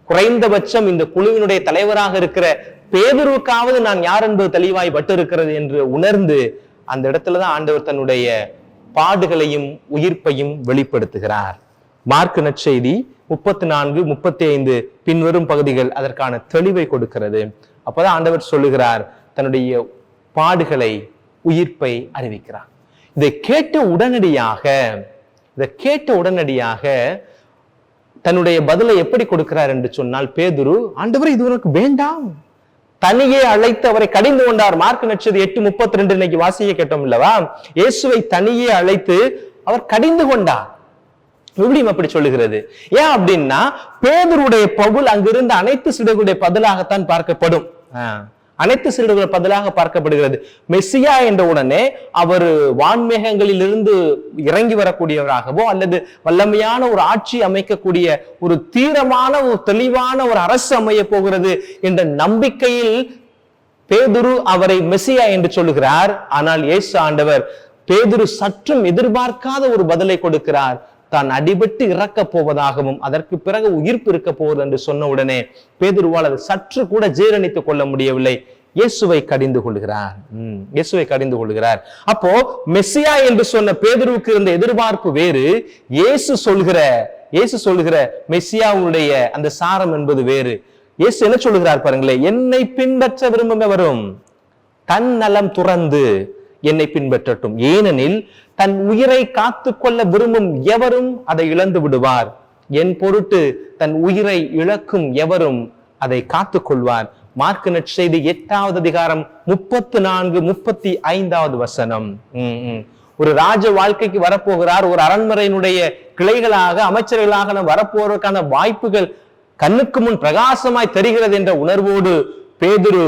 குறைந்தபட்சம் இந்த குழுவினுடைய தலைவராக இருக்கிற பேதுருவுக்காவது நான் யார் என்பது தெளிவாய் பட்டிருக்கிறது என்று உணர்ந்து அந்த இடத்துலதான் ஆண்டவர் தன்னுடைய பாடுகளையும் உயிர்ப்பையும் வெளிப்படுத்துகிறார். மார்க் நற்செய்தி 34, 35 பின்வரும் பகுதிகள் அதற்கான தெளிவை கொடுக்கிறது. அப்பதான் ஆண்டவர் சொல்லுகிறார், தன்னுடைய பாடுகளை உயிர்ப்பை அறிவிக்கிறார். இதை கேட்ட உடனடியாக தன்னுடைய பதிலை எப்படி கொடுக்கிறார் என்று சொன்னால், பேதுரு, ஆண்டவர் இது உனக்கு வேண்டாம், தனியே அழைத்து அவரை கடிந்து கொண்டார். மார்க் நற்செய்தி 8:32 இன்னைக்கு வாசிக்க கேட்டோம் இல்லவா? இயேசுவை தனியே அழைத்து அவர் கடிந்து கொண்டார். விவிலியம் அப்படி சொல்லுகிறது. ஏன் அப்படின்னா பேதுருடைய பவுல் அங்கிருந்த அனைத்து சீடர்களுடைய பதிலாகத்தான் பார்க்கப்படும். அனைத்து சீடர்கள் பதிலாக பார்க்கப்படுகிறது. மெஸ்ஸியா என்ற உடனே அவர் வான்மேகங்களில் இருந்து இறங்கி வரக்கூடியவராகவோ அல்லது வல்லமையான ஒரு ஆட்சி அமைக்கக்கூடிய ஒரு தீரமான ஒரு தெளிவான ஒரு அரசு அமைய போகிறது என்ற நம்பிக்கையில் பேதுரு அவரை மெஸ்ஸியா என்று சொல்லுகிறார். ஆனால் இயேசு ஆண்டவர் பேதுரு சற்றும் எதிர்பார்க்காத ஒரு பதிலை கொடுக்கிறார். தான் அடிபட்டு இறக்க போவதாகவும் அதற்கு பிறகு உயிர்ப்பு இருக்க போவது என்று சொன்ன உடனே பேதுருவால் அதை சற்று கூட ஜீரணித்துக் கொள்ள முடியவில்லை. இயேசுவை கடிந்து கொள்கிறார். அப்போ மெஸ்ஸியா என்று சொன்ன பேதுருவுக்கு இருந்த எதிர்பார்ப்பு வேறு, இயேசு சொல்லுகிற மெஸ்ஸியாவுடைய அந்த சாரம் என்பது வேறு. இயேசு என்ன சொல்லுகிறார் பாருங்களேன், என்னை பின்பற்ற விரும்பும் எவரும் தன் நலம் துறந்து என்னை பின்பற்றட்டும். ஏனெனில் தன் உயிரை காத்து கொள்ள விரும்பும் எவரும் அதை இழந்து விடுவார். என் பொருட்டு தன் உயிரை இழக்கும் எவரும் அதை காத்து கொள்வார். மார்க் நற்செய்தி 8வது அதிகாரம் 34, 35 வசனம். ஒரு ராஜ வாழ்க்கைக்கு வரப்போகிறார். ஒரு அரண்மனையினுடைய கிளைகளாக அமைச்சர்களாக நாம் வரப்போவதற்கான வாய்ப்புகள் கண்ணுக்கு முன் பிரகாசமாய் தெரிகிறது என்ற உணர்வோடு பேதுரு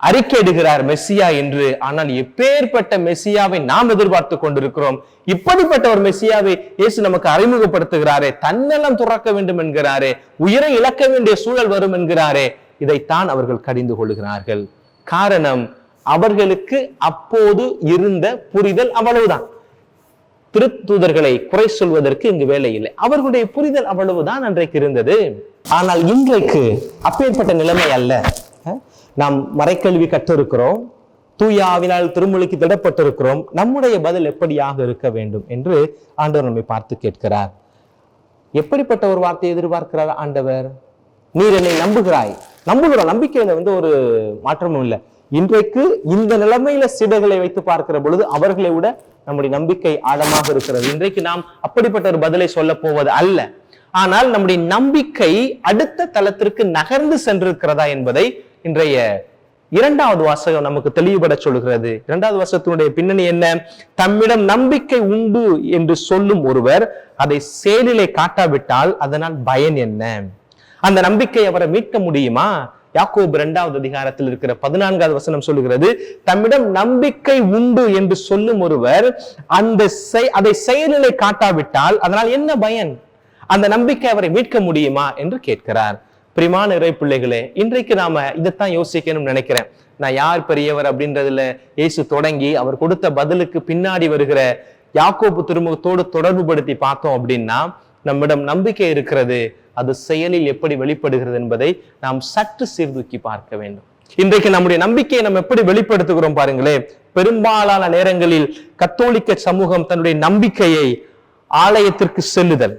அறிக்கையிடுகிறார் மெஸ்ஸியா என்று. ஆனால் எப்பேற்பட்ட மெஸ்ஸியாவை நாம் எதிர்பார்த்து கொண்டிருக்கிறோம். இப்படிப்பட்ட ஒரு மெஸ்ஸியாவை இயேசு நமக்கு அறிமுகப்படுத்துகிறாரே, தன்னலம் துறக்க வேண்டும் என்கிறாரே, உயிரை இழக்க வேண்டிய சூழல் வரும் என்கிறாரே. இதைத்தான் அவர்கள் கடிந்து கொள்கிறார்கள். காரணம், அவர்களுக்கு அப்போது இருந்த புரிதல் அவ்வளவுதான். திருத்தூதர்களை குறை சொல்வதற்கு இங்கு வேலை இல்லை. அவர்களுடைய புரிதல் அவ்வளவுதான் அன்றைக்கு இருந்தது. ஆனால் இன்றைக்கு அப்பேற்பட்ட நிலைமை அல்ல. நாம் மறைக்கல்வி கற்றிருக்கிறோம், தூய ஆவினால் திருமுழுக்கு திடப்பட்டிருக்கிறோம். நம்முடைய பதில் எப்படியாக இருக்க வேண்டும் என்று ஆண்டவர் நம்மை பார்த்து கேட்கிறார். எப்படிப்பட்ட ஒரு வார்த்தையை எதிர்பார்க்கிறார் ஆண்டவர்? நீர் என்னை நம்புகிறாய். நம்புகிறோம், நம்பிக்கையில ஒரு மாற்றமும் இல்லை. இன்றைக்கு இந்த நிலைமையில சீடர்களை வைத்து பார்க்கிற பொழுது அவர்களை விட நம்முடைய நம்பிக்கை ஆழமாக இருக்கிறது. இன்றைக்கு நாம் அப்படிப்பட்ட ஒரு பதிலை சொல்ல போவது அல்ல. ஆனால் நம்முடைய நம்பிக்கை அடுத்த தளத்திற்கு நகர்ந்து சென்றிருக்கிறதா என்பதை இன்றைய 2வது வாசகம் நமக்கு தெளிவுபட சொல்கிறது. 2வது வாசகத்தினுடைய பின்னணி என்ன? தம்மிடம் நம்பிக்கை உண்டு என்று சொல்லும் ஒருவர் அதை செயலிலே காட்டாவிட்டால் அதனால் பயன் என்ன? அந்த நம்பிக்கை அவரை மீட்க முடியுமா? யாக்கோபு 2வது அதிகாரத்தில் இருக்கிற 14வது வசனம் சொல்லுகிறது, தம்மிடம் நம்பிக்கை உண்டு என்று சொல்லும் ஒருவர் அதை செயலிலே காட்டாவிட்டால் அதனால் என்ன பயன்? அந்த நம்பிக்கை அவரை மீட்க முடியுமா என்று கேட்கிறார். பிரியமான இறை பிள்ளைகளே, இன்றைக்கு நாம இதைத்தான் யோசிக்கணும்னு நினைக்கிறேன். நான் யார் பெரியவர் அப்படின்றதுல இயேசு தொடங்கி அவர் கொடுத்த பதிலுக்கு பின்னாடி வருகிற யாக்கோபு திருமுகத்தோடு தொடர்பு படுத்தி பார்த்தோம் அப்படின்னா, நம்மிடம் நம்பிக்கை இருக்கிறது, அது செயலில் எப்படி வெளிப்படுகிறது என்பதை நாம் சற்று சீர்தூக்கி பார்க்க வேண்டும். இன்றைக்கு நம்முடைய நம்பிக்கையை நம்ம எப்படி வெளிப்படுத்துகிறோம் பாருங்களேன். பெரும்பாலான நேரங்களில் கத்தோலிக்க சமூகம் தன்னுடைய நம்பிக்கையை ஆலயத்திற்கு செல்லுதல்,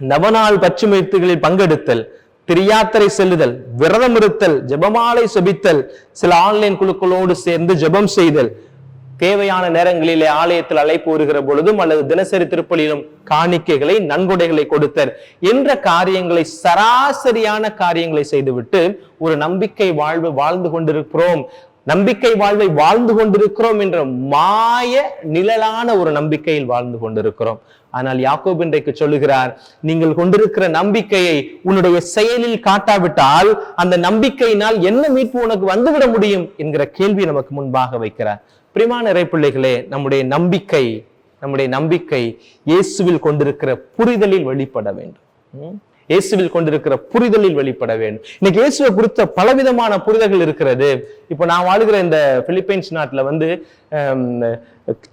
நவநாள் பச்சுமைத்துகளில் பங்கெடுத்தல், திரியாத்திரை செல்லுதல், விரதம் இருத்தல், ஜெபமாலை செபித்தல், சில ஆன்லைன் குழுக்களோடு சேர்ந்து ஜெபம் செய்தல், தேவையான நேரங்களிலே ஆலயத்தில் அழைப்பு வருகிற பொழுதும் அல்லது தினசரி திருப்பலியிலும் காணிக்கைகளை நன்கொடைகளை கொடுத்தல் என்ற காரியங்களை, சராசரியான காரியங்களை செய்துவிட்டு ஒரு நம்பிக்கை வாழ்வு வாழ்ந்து கொண்டிருக்கிறோம், நம்பிக்கை வாழ்வை வாழ்ந்து கொண்டிருக்கிறோம் என்ற மாய நிழலான ஒரு நம்பிக்கையில் வாழ்ந்து கொண்டிருக்கிறோம். ஆனால் யாக்கோபு இன்றைக்கு சொல்லுகிறார், நீங்கள் கொண்டிருக்கிற நம்பிக்கையை உன்னுடைய செயலில் காட்டாவிட்டால் அந்த நம்பிக்கையினால் என்ன மீட்பு உனக்கு வந்துவிட முடியும் என்கிற கேள்வி நமக்கு முன்பாக வைக்கிறார். பிரியமான இறை பிள்ளைகளே, நம்முடைய நம்பிக்கை இயேசுவில் கொண்டிருக்கிற புரிதலில் வெளிப்பட வேண்டும். இயேசுவில் கொண்டிருக்கிற புரிதலில் வெளிப்பட வேண்டும். இன்னைக்கு இயேசுவை குறித்த பலவிதமான புரிதல்கள் இருக்கிறது. இப்போ நான் வாழ்கிற இந்த பிலிப்பைன்ஸ் நாட்டுல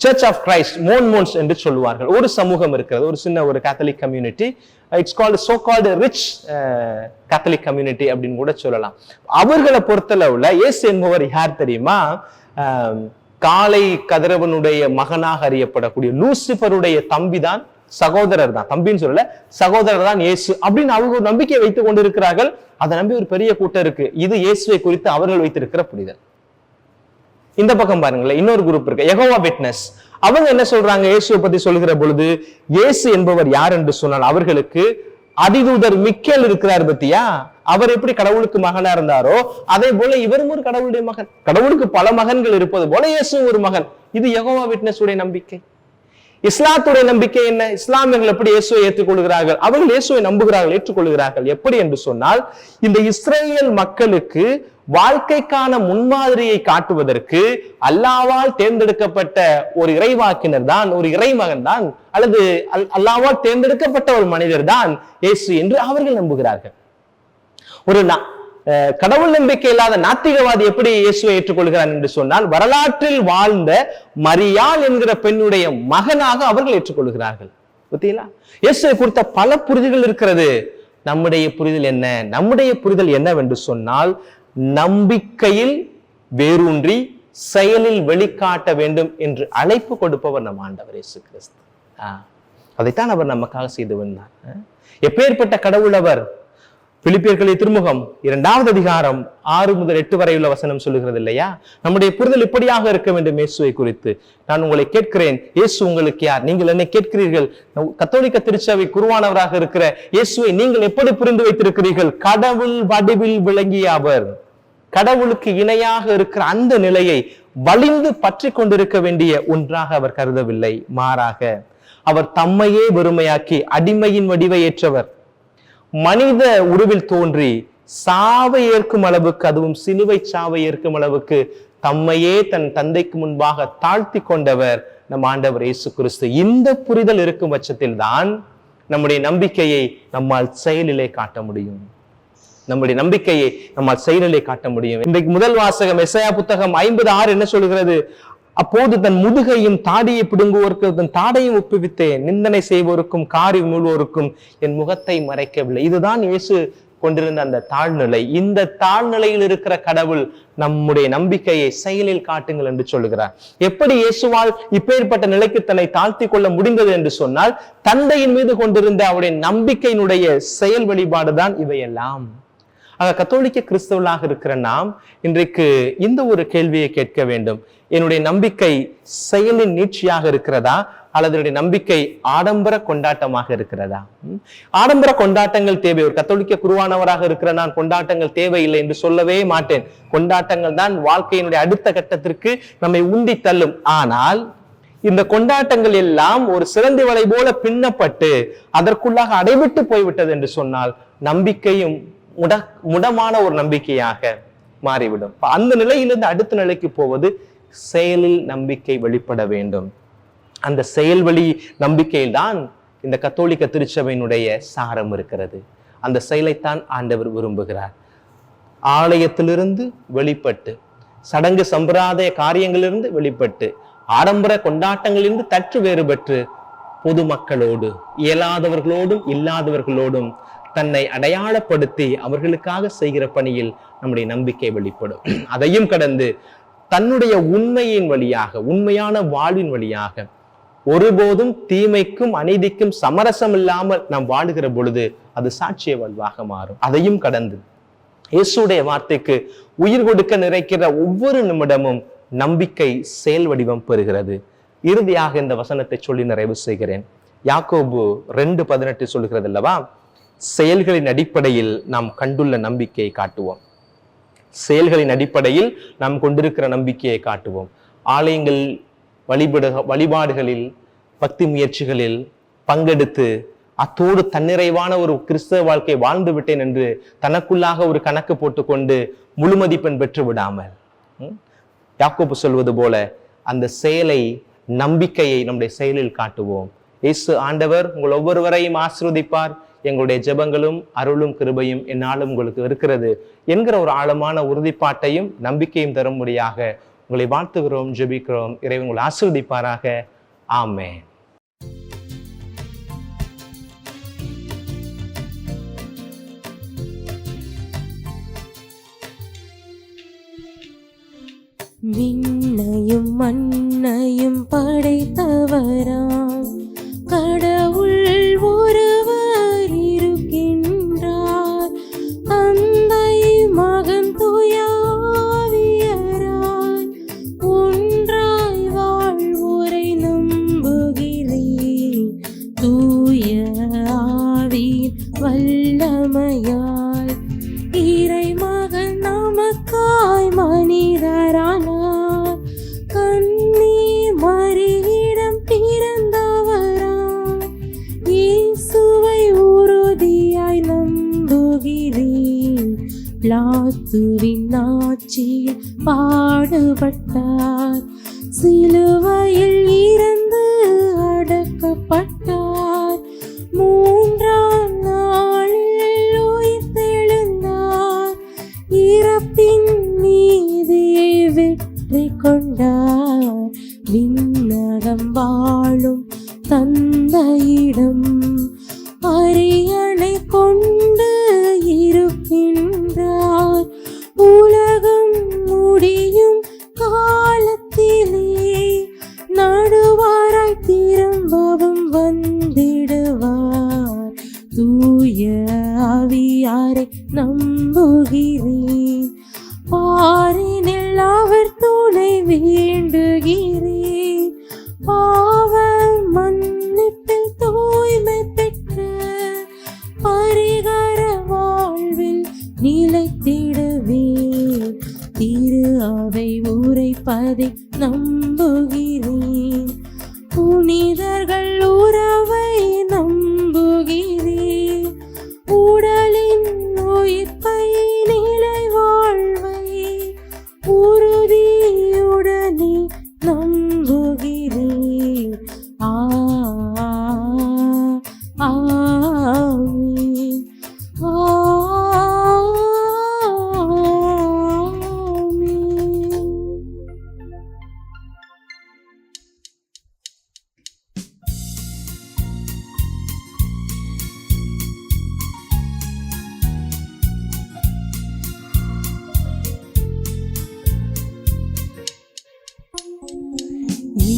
சர்ச் ஆஃப் கிரைஸ்ட் மோன்ஸ் என்று சொல்லுவார்கள். ஒரு சமூகம் இருக்கிறது, ஒரு சின்ன ஒரு Catholic community. It's called so called rich Catholic community அப்படின்னு கூட சொல்லலாம். அவர்களை பொறுத்தளவுல இயேசு என்பவர் யார் தெரியுமா? காலை கதிரவனுடைய மகனாக அறியப்படக்கூடிய லூசிபருடைய தம்பிதான், சகோதரர் தான், தம்பின்னு சொல்லல, சகோதரர் தான் இயேசு அப்படின்னு அவங்க ஒரு நம்பிக்கை வைத்துக் கொண்டிருக்கிறார்கள். அதை நம்பி ஒரு பெரிய கூட்டம் இருக்கு. இது இயேசுவை குறித்து அவர்கள் வைத்திருக்கிற புரிதல். இந்த பக்கம் பாருங்களேன், இன்னொரு குரூப் இருக்கு, யெகோவா விட்னஸ். அவங்க என்ன சொல்றாங்க? இயேசுவை பத்தி சொல்லுகிற பொழுது, இயேசு என்பவர் யார் என்று சொன்னால் அவர்களுக்கு அதிதூதர் மிக்கேல் இருக்கிறார் பத்தியா, அவர் எப்படி கடவுளுக்கு மகனா இருந்தாரோ அதே போல இவரும் ஒரு கடவுளுடைய மகன். கடவுளுக்கு பல மகன்கள் இருப்பது போல இயேசுவும் ஒரு மகன். இது யெகோவா விட்னஸ் உடைய நம்பிக்கை. இஸ்லாத்துடைய நம்பிக்கை என்ன? இஸ்லாமியர்கள் எப்படி இயேசுவை ஏற்றுக்கொள்கிறார்கள்? அவர்கள் இயேசுவை நம்புகிறார்கள், ஏற்றுக்கொள்கிறார்கள். எப்படி என்று சொன்னால், இந்த இஸ்ரேல் மக்களுக்கு வாழ்க்கைக்கான முன்மாதிரியை காட்டுவதற்கு அல்லாவால் தேர்ந்தெடுக்கப்பட்ட ஒரு இறைவாக்கினர் தான், ஒரு இறைமகன் தான், அல்லது அல்லாவால் தேர்ந்தெடுக்கப்பட்ட ஒரு மனிதர் தான் இயேசு என்று அவர்கள் நம்புகிறார்கள். ஒரு கடவுள் நம்பிக்கை இல்லாத நாத்திகவாதி எப்படி இயேசுவை ஏற்றுக்கொள்கிறார் என்று சொன்னால், வரலாற்றில் வாழ்ந்த மரியாள் என்கிற பெண்ணுடைய மகனாக அவர்கள் ஏற்றுக்கொள்கிறார்கள். புரியுதா? இயேசுவை குறித்த பல புரிதல்கள் இருக்கிறது. நம்முடைய புரிதல் என்ன? நம்முடைய புரிதல் என்னவென்று சொன்னால், நம்பிக்கையில் வேரூன்றி செயலில் வெளிக்காட்ட வேண்டும் என்று அழைப்பு கொடுப்பவர் நம் ஆண்டவர் இயேசு கிறிஸ்து. அதைத்தான் அவர் நமக்காக செய்து வந்தார். எப்பேற்பட்ட கடவுள் அவர்! பிலிப்பியர்களின் திருமுகம் 2வது அதிகாரம் 6 முதல் 8 வரை உள்ள வசனம் சொல்லுகிறது இல்லையா? நம்முடைய புரிதல் இப்படியாக இருக்க வேண்டும் இயேசுவை குறித்து. நான் உங்களை கேட்கிறேன், இயேசு உங்களுக்கு யார்? நீங்கள் என்னை கேட்கிறீர்கள். கத்தோலிக்க திருச்சபை குருவானவராக இருக்கிற இயேசுவை நீங்கள் எப்படி புரிந்து வைத்திருக்கிறீர்கள்? கடவுள் வடிவில் விளங்கிய அவர், கடவுளுக்கு இணையாக இருக்கிற அந்த நிலையை வலிந்து பற்றி கொண்டிருக்க வேண்டிய ஒன்றாக அவர் கருதவில்லை. மாறாக அவர் தம்மையே வெறுமையாக்கி அடிமையின் வடிவை ஏற்றவர், மனித உருவில் தோன்றி சாவை ஏற்கும் அளவுக்கு, அதுவும் சிலுவை சாவை ஏற்கும் அளவுக்கு தம்மையே தன் தந்தைக்கு முன்பாக தாழ்த்தி கொண்டவர் நம் ஆண்டவர் இயேசு கிறிஸ்து. இந்த புரிதல் இருக்கும் பட்சத்தில் தான் நம்முடைய நம்பிக்கையை நம்மால் செயலிலே காட்ட முடியும். நம்முடைய நம்பிக்கையை நம்மால் செயலிலே காட்ட முடியும். இன்றைக்கு முதல் வாசகம் எசாயா புத்தகம் 50:6 என்ன சொல்கிறது? அப்போது தன் முதுகையும் தாடியை பிடுங்குவோருக்கு தன் தாடையும் ஒப்புவித்தேன், நிந்தனை செய்வோருக்கும் காரி மூழ்வோருக்கும் என் முகத்தை மறைக்கவில்லை. இதுதான் இயேசு கொண்டிருந்த அந்த தாழ்நிலை. இந்த தாழ்நிலையில் இருக்கிற கடவுள் நம்முடைய நம்பிக்கையை செயலில் காட்டுங்கள் என்று சொல்லுகிறார். எப்படி இயேசுவால் இப்பேற்பட்ட நிலைக்கு தன்னை தாழ்த்தி கொள்ள முடிந்தது என்று சொன்னால், தந்தையின் மீது கொண்டிருந்த அவருடைய நம்பிக்கையினுடைய செயல் வெளிப்பாடுதான் இவையெல்லாம். ஆக கத்தோலிக்க கிறிஸ்தவர்களாக இருக்கிற நாம் இன்றைக்கு இந்த ஒரு கேள்வியை கேட்க வேண்டும். என்னுடைய நம்பிக்கை செயலின் நீட்சியாக இருக்கிறதா, அல்லது என்னுடைய நம்பிக்கை ஆடம்பர கொண்டாட்டமாக இருக்கிறதா? ஆடம்பர கொண்டாட்டங்கள் தேவை. ஒரு கத்தோலிக்க குருவானவராக இருக்கிற நான் கொண்டாட்டங்கள் தேவையில்லை என்று சொல்லவே மாட்டேன். கொண்டாட்டங்கள் தான் வாழ்க்கையினுடைய அடுத்த கட்டத்திற்கு நம்மை உந்தி தள்ளும். ஆனால் இந்த கொண்டாட்டங்கள் எல்லாம் ஒரு சிறந்தி வலை போல பின்னப்பட்டு அதற்குள்ளாக அடைவிட்டு போய்விட்டது என்று சொன்னால், நம்பிக்கையும் முடமான ஒரு நம்பிக்கையாக மாறிவிடும். அந்த நிலையிலிருந்து அடுத்த நிலைக்கு போவது செயலில் நம்பிக்கை வெளிப்பட வேண்டும். அந்த செயல் வழி நம்பிக்கையில் தான் இந்த கத்தோலிக்க திருச்சபையினுடைய சாரம் இருக்கிறது. அந்த செயலைத்தான் ஆண்டவர் விரும்புகிறார். ஆலயத்திலிருந்து வெளிப்பட்டு, சடங்கு சம்பிரதாய காரியங்களிலிருந்து வெளிப்பட்டு, ஆடம்பர கொண்டாட்டங்களிலிருந்து தற்று வேறுபட்டு, பொதுமக்களோடு, இயலாதவர்களோடும் இல்லாதவர்களோடும் தன்னை அடையாளப்படுத்தி அவர்களுக்காக செய்கிற பணியில் நம்முடைய நம்பிக்கை வெளிப்படும். அதையும் கடந்து தன்னுடைய உண்மையின் வழியாக, உண்மையான வாழ்வின் வழியாக, ஒருபோதும் தீமைக்கும் அநீதிக்கும் சமரசம் இல்லாமல் நாம் வாழுகிற பொழுது அது சாட்சிய வாழ்வாக மாறும். அதையும் கடந்து இயேசுடைய வார்த்தைக்கு உயிர் கொடுக்க நிறைக்கிற ஒவ்வொரு நிமிடமும் நம்பிக்கை செயல் வடிவம் பெறுகிறது. இறுதியாக இந்த வசனத்தை சொல்லி நிறைவு செய்கிறேன். யாக்கோபு 2:18 சொல்லுகிறது அல்லவா, செயல்களின் அடிப்படையில் நாம் கண்டுள்ள நம்பிக்கையை காட்டுவோம். செயல்களின் அடிப்படையில் நாம் கொண்டிருக்கிற நம்பிக்கையை காட்டுவோம். ஆலயங்கள் வழிபாடுகளில், பக்தி முயற்சிகளில் பங்கெடுத்து அத்தோடு தன்னிறைவான ஒரு கிறிஸ்தவ வாழ்க்கை வாழ்ந்து விட்டேன் என்று தனக்குள்ளாக ஒரு கணக்கு போட்டுக்கொண்டு முழு மதிப்பெண் பெற்று விடாமல், யாக்கோபு சொல்வது போல அந்த செயலை, நம்பிக்கையை நம்முடைய செயலில் காட்டுவோம். இயேசு ஆண்டவர் உங்கள் ஒவ்வொருவரையும் ஆசீர்வதிப்பார். எங்களுடைய ஜெபங்களும் அருளும் கிருபையும் என்னாலும் உங்களுக்கு இருக்கிறது என்கிற ஒரு ஆழமான உறுதிப்பாட்டையும் நம்பிக்கையும் தரும்படியாக உங்களை வாழ்த்துகிறோம், ஜெபிக்கிறோம். இறைவன் உங்களை ஆசீர்வதிப்பாராக. ஆமென். விண்ணையும் மண்ணையும் படைத்தவராம் கடவுள் ஒருவர் இருக்கின்றார். தந்தை மகன் தூய ஆவியராய் ஒன்றாய் வாழ்வோரை நம்புகிறேன். தூய ஆவியின் வல்லமையால் இறை மகன் நமக்காய் மனிதரானார். கன்னி மரியிடம் பிறந்தவராய் இயேசுவை உறுதியாய் நம்புகிறேன். பிலாத்துவின் ஆட்சியில் பாடுபட்டார். சிலுவையில் இறந்து அடக்கப்பட்டார். மூன்றாம் நாளில் உயிர்த்தெழுந்தார். இறப்பின் மீதியை வெற்றி கொண்டார். விண்ணகம் வாழும் தந்தையிடம் அரியணை கொண்டு இருக்கின்றார். உலகம் முடியும் காலத்திலே நடுவாராய் திரும்பவும் வந்திடுவார். தூய ஆவியாரை நம்புகிறேன். பாரினில் அவர் துணை வேண்டுகிறேன். பாவ மன்னிப்பில் தூய்மை பெற்ற பரிகார வாழ்வில் நிலைத்திடுவேன். திரு அவை உரைப்பதை நம்புகிறேன். புனிதர்கள் உறவை நம்புகிறேன். உடலின் உயிர்ப்பை நிலை வாழ்வை உறுதியுடனே நம்புகிறேன். ஆமென். ஆமென்.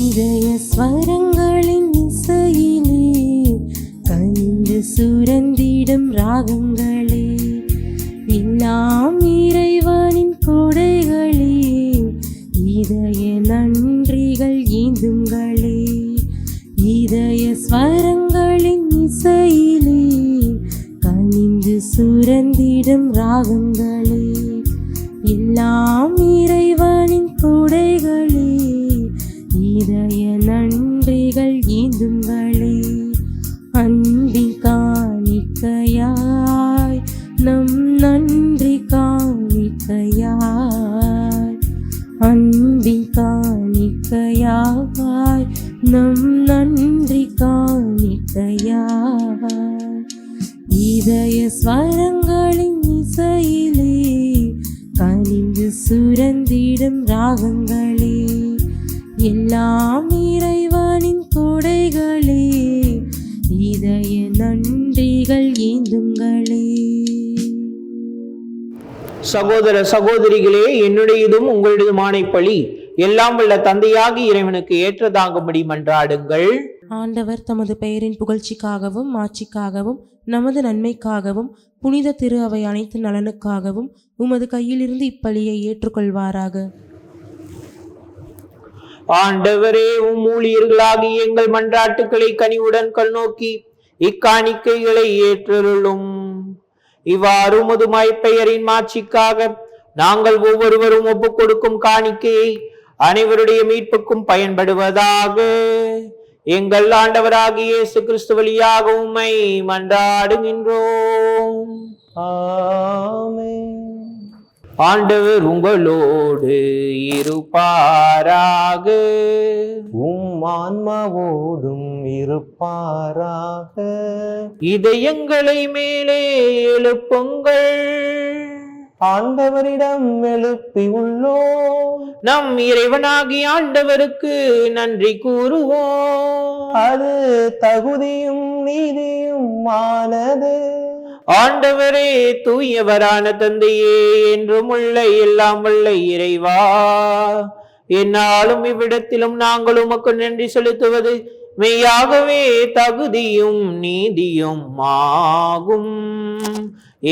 இதய ஸ்வரங்களின் இசையிலே கண்டு சுரந்திடும் ராகங்களே, எல்லாம் இறைவனின் கொடைகளே, இதய நன்றிகள் ஏந்துங்களே. இதய ஸ்வரங்களின் இசையிலே கனிந்து சுரந்திடும் ராகங்களே, எல்லாம் இறைவனின் கொடைகளே, இதய நன்றிகள் ஏந்துங்களே. அன்பின் காணிக்கையாய் நம் சுரந்திடும் ராகங்களே, எல்லாம் இறைவனின் கொடைகளே, இதய நன்றிகள் ஏந்துங்களே. சகோதர சகோதரிகளே, என்னுடையதும் உங்களுடையதுமான பழி எல்லாம் வல்ல தந்தையாகி இறைவனுக்கு ஏற்றதாகும்படி மன்றாடுங்கள். ஆண்டவர் தமது பெயரின் புகழ்ச்சிக்காகவும் மாட்சிக்காகவும் நமது நன்மைக்காகவும் புனித திரு அவை அனைத்து நலனுக்காகவும் உமது கையிலிருந்து இப்பலியை ஏற்றுக்கொள்வாராக. ஆண்டவரே, ஊழியர்களாகி எங்கள் மன்றாட்டுக்களை கனிவுடன் கண்ணோக்கி இக்காணிக்கைகளை ஏற்றருளும். இவ்வாறு உமது பெயரின் மாட்சிக்காக நாங்கள் ஒவ்வொருவரும் ஒப்புக் கொடுக்கும் காணிக்கையை அனைவருடைய மீட்புக்கும் பயன்படுவதாக. எங்கள் ஆண்டவராகிய இயேசு கிறிஸ்து வழியாக உம்மை மன்றாடுகின்றோம். ஆமென். ஆண்டவர் உங்களோடு இருப்பாராக. ஆன்மாவோடும் இருப்பாராக. இதயங்களை மேலே எழுப்புங்கள். ஆண்டவரிடம் எழுப்பி உள்ளோம். நம் இறைவனாகி ஆண்டவருக்கு நன்றி கூறுவோம். அது தகுதியும் நீதியும் ஆனது. ஆண்டவரே, தூயவரான தந்தையே, என்றும் உள்ள எல்லாம் வல்ல இறைவா, என்னாலும் இவ்விடத்திலும் நாங்கள் உமக்கு நன்றி செலுத்துவது மெய்யாகவே தகுதியும் நீதியும் ஆகும்.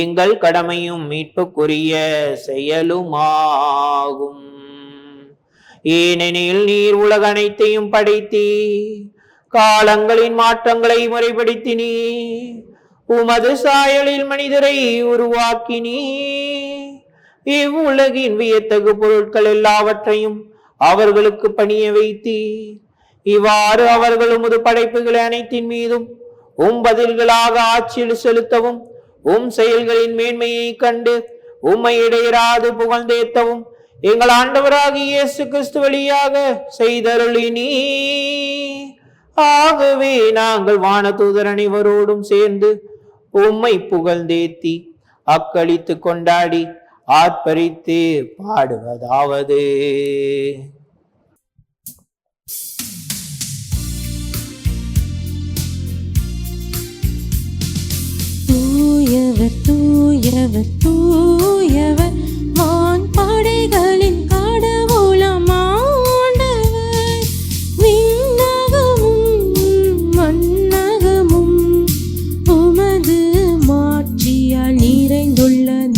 எங்கள் கடமையும் மீட்புக்குரிய செயலுமாகும். ஏனெனில் நீர் உலக அனைத்தையும் படைத்தீ, காலங்களின் மாற்றங்களை முறைப்படுத்தினீ, உமது சாயலில் மனிதரை உருவாக்கினீ, இவ்வுலகின் வியத்தகு பொருட்கள் எல்லாவற்றையும் அவர்களுக்கு பணிய வைத்தீ. இவ்வாறு அவர்கள் உமது படைப்புகளை அனைத்தின் மீதும் பதில்களாக ஆட்சியில் செலுத்தவும், செயல்களின் மேன்மையை கண்டு உம்மை இடையராது புகழ்ந்தேத்தவும் எங்கள் ஆண்டவராகிய இயேசு கிறிஸ்து வழியாக செய்தருளினீ. ஆகவே நாங்கள் வானதூதர் அனைவரோடும் சேர்ந்து உம்மை புகழ்ந்தேத்தி அக்களித்து கொண்டாடி ஆர்ப்பரித்து பாடுவதாவது: தூயவர் தூயவர் தூயவர், வான் படைகளின் கடவுளாம் ஆண்டவர். விண்ணகமும் மண்ணகமும் உமது மாட்சியால் நிறைந்துள்ளன.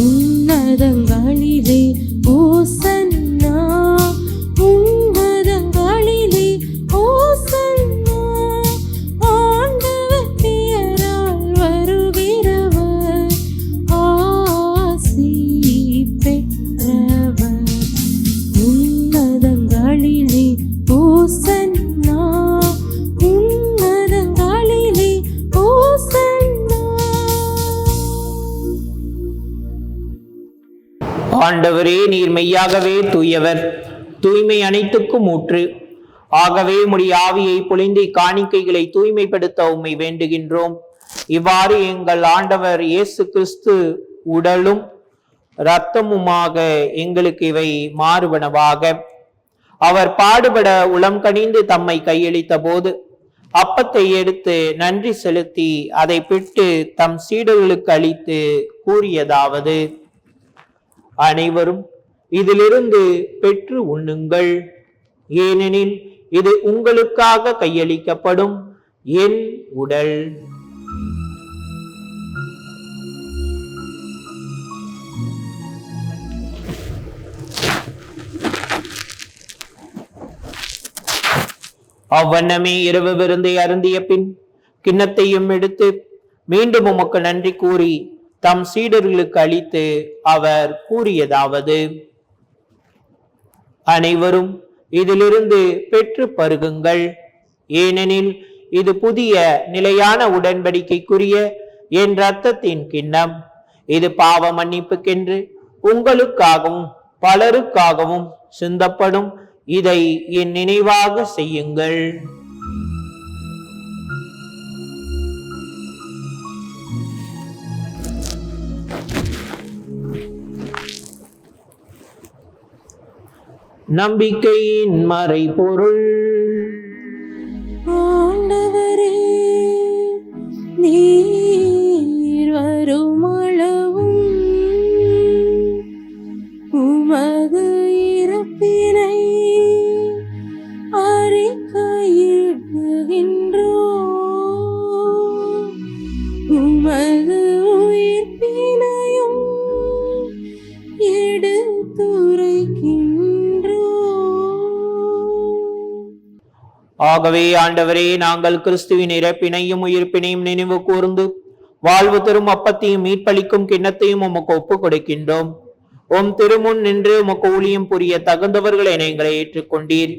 உன்னதங்களிலே ஓசன்னா, உன்னதங்களிலே ஓசன்னா. ஆண்டவர் பெயரால் வருகிறவர் ஆசி பெற்றவர். உன்னதங்களிலே ஓசன்னா, உன்னதங்களிலே ஓசன்னா. ஆண்டவரே, நீர் மெய்யாகவே தூயவர், தூய்மை அனைத்துக்கும் ஊற்று. ஆகவே உம்முடைய ஆவியை பொழிந்து காணிக்கைகளை தூய்மைப்படுத்த உம்மை வேண்டுகின்றோம். இவ்வாறு எங்கள் ஆண்டவர் இயேசு கிறிஸ்து உடலும் இரத்தமுமாக எங்களுக்கு இவை மாறுபனவாக. அவர் பாடுபட உளம் கனிந்து தம்மை கையளித்த போது அப்பத்தை எடுத்து நன்றி செலுத்தி அதை பிட்டு தம் சீடர்களுக்கு அளித்து கூறியதாவது: அனைவரும் இதிலிருந்து பெற்று உண்ணுங்கள், ஏனெனில் இது உங்களுக்காக கையளிக்கப்படும் என் உடல். அவ்வண்ணமே இரவு விருந்தை அருந்திய பின் கிண்ணத்தையும் எடுத்து மீண்டும் உமக்கு நன்றி கூறி தம் சீடர்களுக்கு அளித்து அவர் கூறியதாவது: அனைவரும் இதிலிருந்து பெற்று பருகுங்கள், ஏனெனில் இது புதிய நிலையான உடன்படிக்கைக்குரிய என் இரத்தத்தின் கிண்ணம். இது பாவ மன்னிப்புக்கென்று உங்களுக்காகவும் பலருக்காகவும் சிந்தப்படும். இதை என் நினைவாக செய்யுங்கள். நம்பிக்கையின் மறைபொருள். ஆண்டவரே, நீர் வருமளவும் உமது இறப்பினை அறிக்கையிடுகின்றோம், உமது உயிர்ப்பினையும் எடுத்துரைக்கின்றோம். ஆகவே ஆண்டவரே, நாங்கள் கிறிஸ்துவின் இறப்பினையும் உயிர்ப்பினையும் நினைவு கூர்ந்து வாழ்வு தரும் அப்பத்தையும் மீட்பளிக்கும் கிண்ணத்தையும் உமக்கு ஒப்புக் கொடுக்கின்றோம். உம் திருமுன் நின்று உமக்கு ஊழியம் புரிய தகுந்தவர்கள் என எங்களை ஏற்றுக்கொண்டீர்.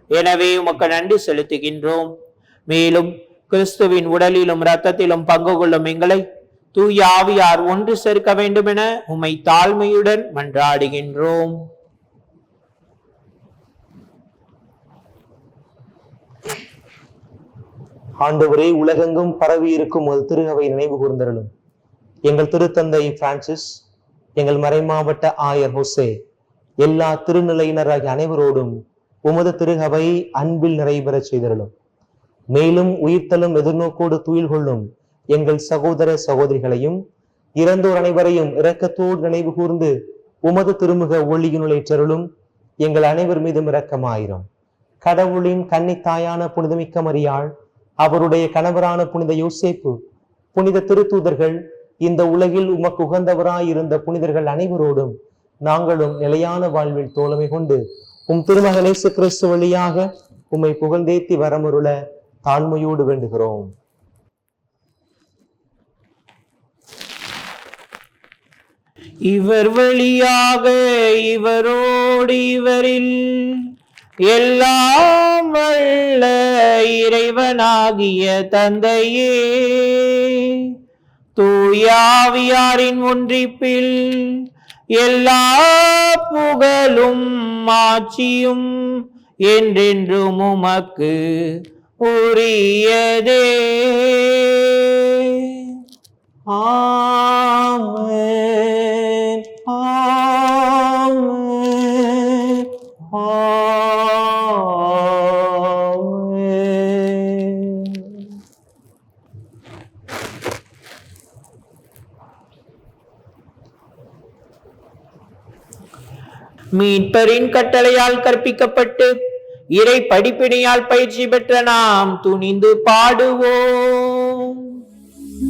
எனவே உமக்கு நன்றி செலுத்துகின்றோம். மேலும் கிறிஸ்துவின் உடலிலும் இரத்தத்திலும் பங்கு கொள்ளும் எங்களை தூய ஆவியார் ஒன்று சேர்க்க வேண்டும் என உம்மை தாழ்மையுடன் மன்றாடுகின்றோம். ஆண்டவரே, உலகெங்கும் பரவி இருக்கும் ஒரு திருகவை நினைவு கூர்ந்தருளும். எங்கள் திருத்தந்தை பிரான்சிஸ், எங்கள் மறைமாவட்ட ஆயர் ஹோசே, எல்லா திருநிலையினராகிய அனைவரோடும் உமது திருகவை அன்பில் நிறைவேற செய்தருளும். மேலும் உயிர்த்தலும் எதிர்நோக்கோடு துயில் கொள்ளும் எங்கள் சகோதர சகோதரிகளையும் இறந்தோர் அனைவரையும் இரக்கத்தோடு நினைவு கூர்ந்து உமது திருமுக ஒளியினுள் ஏற்றருளும். எங்கள் அனைவர் மீதும் இரக்கமாயிரும். கடவுளின் கன்னித்தாயான புனிதமிக்க மரியாள், அவருடைய கணவரான புனித யோசேப்பு, புனித திருத்தூதர்கள், இந்த உலகில் உமக்கு உகந்தவராயிருந்த புனிதர்கள் அனைவரோடும் நாங்களும் நிலையான வாழ்வில் தோழமை கொண்டு உம் திருமகன் இயேசு கிறிஸ்து வழியாக உம்மை புகழ்ந்தேத்தி வரமருள தாழ்மையோடு வேண்டுகிறோம். இவர் வழியாக இவரோடு இவரில் எல்லாம் வல்ல இறைவனாகிய தந்தையே, தூயாவியாரின் ஒன்றிப்பில் எல்லா புகழும் ஆட்சியும் என்றென்றும் உமக்கு உரியதே. ஆமென், ஆமென், ஆமென். மீட்பரின் கட்டளையால் கற்பிக்கப்பட்டு இறை படிப்பினையால் பயிற்சி பெற்ற நாம் துணிந்து பாடுவோம்.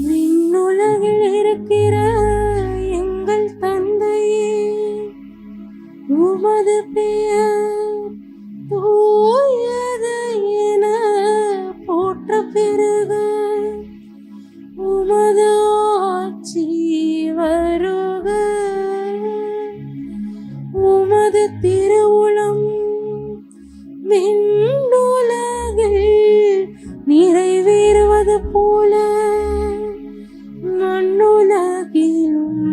விண்ணுலகில் இருக்கிற எங்கள் தந்தையே, உமது பெயர் தூயது என போற்ற பெருக, உமது ஆட்சி வருக, உமது திருவுளம் விண்ணுலகில் நிறைவேறுவது போல மண்ணுலகிலும்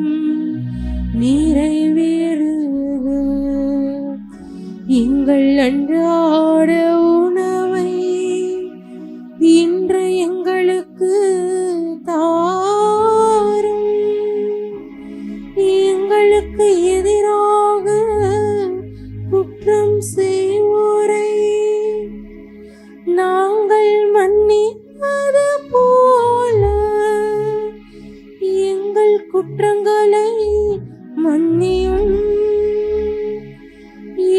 நிறைவேறுக. எங்கள் அன்றாட உணவை இன்று எங்களுக்கு தாரும். எங்களுக்கு எதிராக குற்றம் செய்வோரை நாங்கள் மன்னிப்பது போல எங்கள் குற்றங்களை மன்னியும்.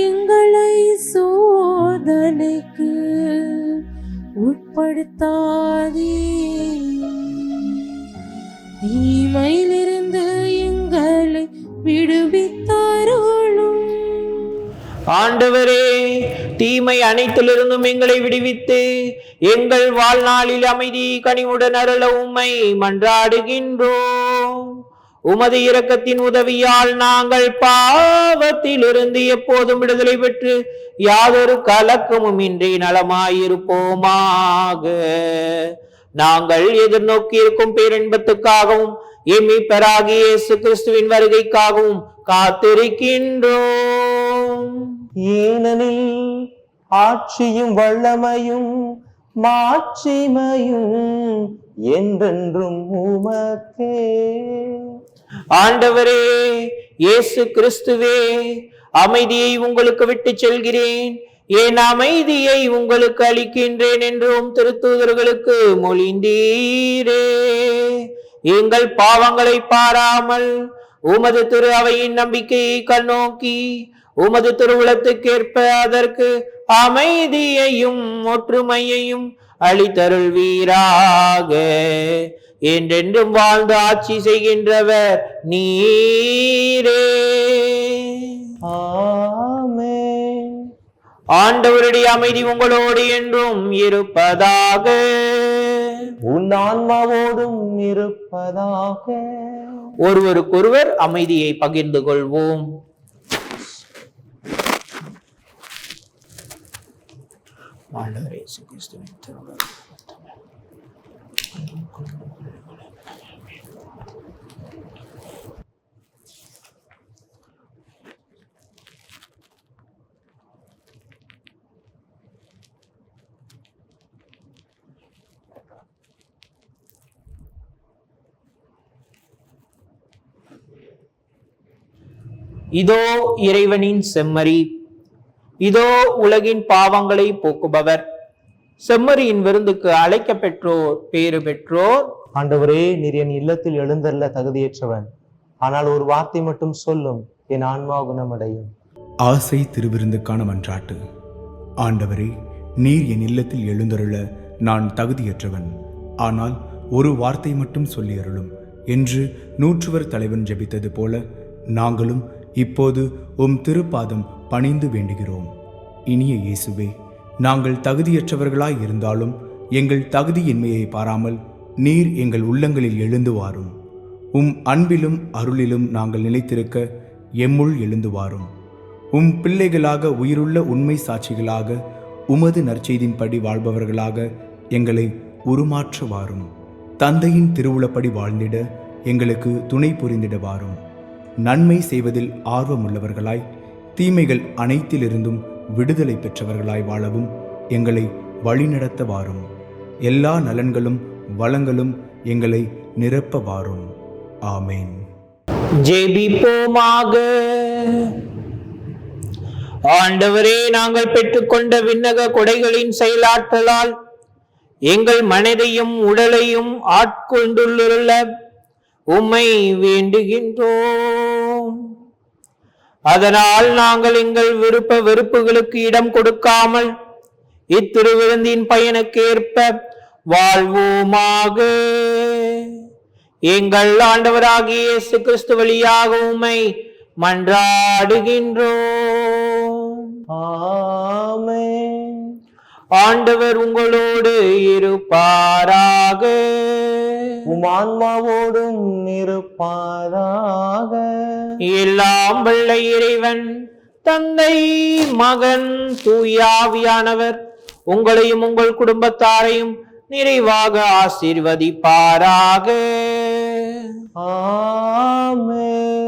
எங்களை சோதனைக்கு உட்படுத்தாதே, தீமையிலிருந்து எங்களை விடுவித்தாருளும். ஆண்டவரே, தீமை அனைத்திலிருந்தும் எங்களை விடுவித்து எங்கள் வாழ்நாளில் அமைதி கனிவுடன் அருள உம்மை மன்றாடுகின்றோம். உமது இரக்கத்தின் உதவியால் நாங்கள் பாவத்திலிருந்து எப்போதும் விடுதலை பெற்று யாதொரு கலக்கமும் இன்றி நலமாயிருப்போமாக. நாங்கள் எதிர்நோக்கி இருக்கும் பேரின்பத்துக்காகவும் எம்மீட்பராகிய இயேசு கிறிஸ்துவின் வருகைக்காகவும் காத்திருக்கின்றோம். ஏனெனில் ஆட்சியும் வல்லமையும் மாட்சிமையும் என்றென்றும் உமக்கே. ஆண்டவரே இயேசு கிறிஸ்துவே, அமைதியை உங்களுக்கு விட்டு செல்கிறேன், என் அமைதியை உங்களுக்கு அளிக்கின்றேன் என்றும் திருத்தூதர்களுக்கு மொழிந்தீரே. எங்கள் பாவங்களை பாராமல் உமது திரு அவையின் நம்பிக்கையை கண்ணோக்கி உமது திருவுளத்துக்கேற்ப அதற்கு அமைதியையும் ஒற்றுமையையும் அளித்தருள்வீராக. என்றென்றும் வாழ்ந்து ஆட்சி செய்கின்றவர் நீரே. ஆமென். ஆண்டவருடைய அமைதி உங்களோடு என்றும் இருப்பதாக. உன் ஆன்மாவோடும் இருப்பதாக. ஒருவருக்கொருவர் அமைதியை பகிர்ந்து கொள்வோம். ஆண்டவர் இயேசு கிறிஸ்துவின் திருவுளம் இதோ இறைவனின் செம்மறி, இதோ உலகின் பாவங்களை போக்குபவர். செம்மறியின் விருந்துக்கு அழைக்க பெற்றோர் பேறு பெற்றோர். ஆண்டவரே, நீர் என் இல்லத்தில் எழுந்தருள தகுதியற்றவன், ஆனால் ஒரு வார்த்தை மட்டும் சொல்லும், என் ஆன்மா குணமடையும். ஆசை திருவிருந்துக்கான மன்றாட்டு. ஆண்டவரே, நீர் என் இல்லத்தில் எழுந்தருள நான் தகுதியற்றவன், ஆனால் ஒரு வார்த்தை மட்டும் சொல்லி அருளும் என்று நூற்றுவர் தலைவன் ஜெபித்தது போல நாங்களும் இப்போது உம் திருப்பாதம் பணிந்து வேண்டுகிறோம். இனிய இயேசுவே, நாங்கள் தகுதியற்றவர்களாய் இருந்தாலும் எங்கள் தகுதியின்மையை பாராமல் நீர் எங்கள் உள்ளங்களில் எழுந்து வாரும். உம் அன்பிலும் அருளிலும் நாங்கள் நிலைத்திருக்க எம்முள் எழுந்து வாரும். உம் பிள்ளைகளாக உயிருள்ள உண்மை சாட்சிகளாக உமது நற்செய்தின்படி வாழ்பவர்களாக எங்களை உருமாற்ற வாரும். தந்தையின் திருவுளப்படி வாழ்ந்திட எங்களுக்கு துணை புரிந்திட வாரும். நன்மை செய்வதில் ஆர்வமுள்ளவர்களாய் தீமைகள் அனைத்திலிருந்தும் விடுதலை பெற்றவர்களாய் வாழவும் எங்களை வழிநடத்த வாரும். எல்லா நலன்களும் வளங்களும் எங்களை நிரப்ப வாரும். ஆமேன். ஜெபிப்போமாக. ஆண்டவரே, நாங்கள் பெற்றுக்கொண்ட விண்ணக கொடைகளின் செயலாற்றலால் எங்கள் மனதையும் உடலையும் ஆட்கொண்டுள்ள உம்மை வேண்டுகின்றோம். அதனால் நாங்கள் எங்கள் விருப்ப வெறுப்புகளுக்கு இடம் கொடுக்காமல் இத்திருவிருந்தின் பயனுக்கேற்ப வாழ்வோமாக. எங்கள் ஆண்டவராகிய இயேசு கிறிஸ்து வழியாக உம்மை மன்றாடுகின்றோம். ஆமென். ஆண்டவர் உங்களோடு இருப்பாராக. உம் ஆன்மாவோடும் இருப்பாராக. எல்லாம் வல்ல இறைவன் தந்தை, மகன், தூயாவியானவர் உங்களையும் உங்கள் குடும்பத்தாரையும் நிறைவாக ஆசீர்வதிப்பாராக. ஆமென்.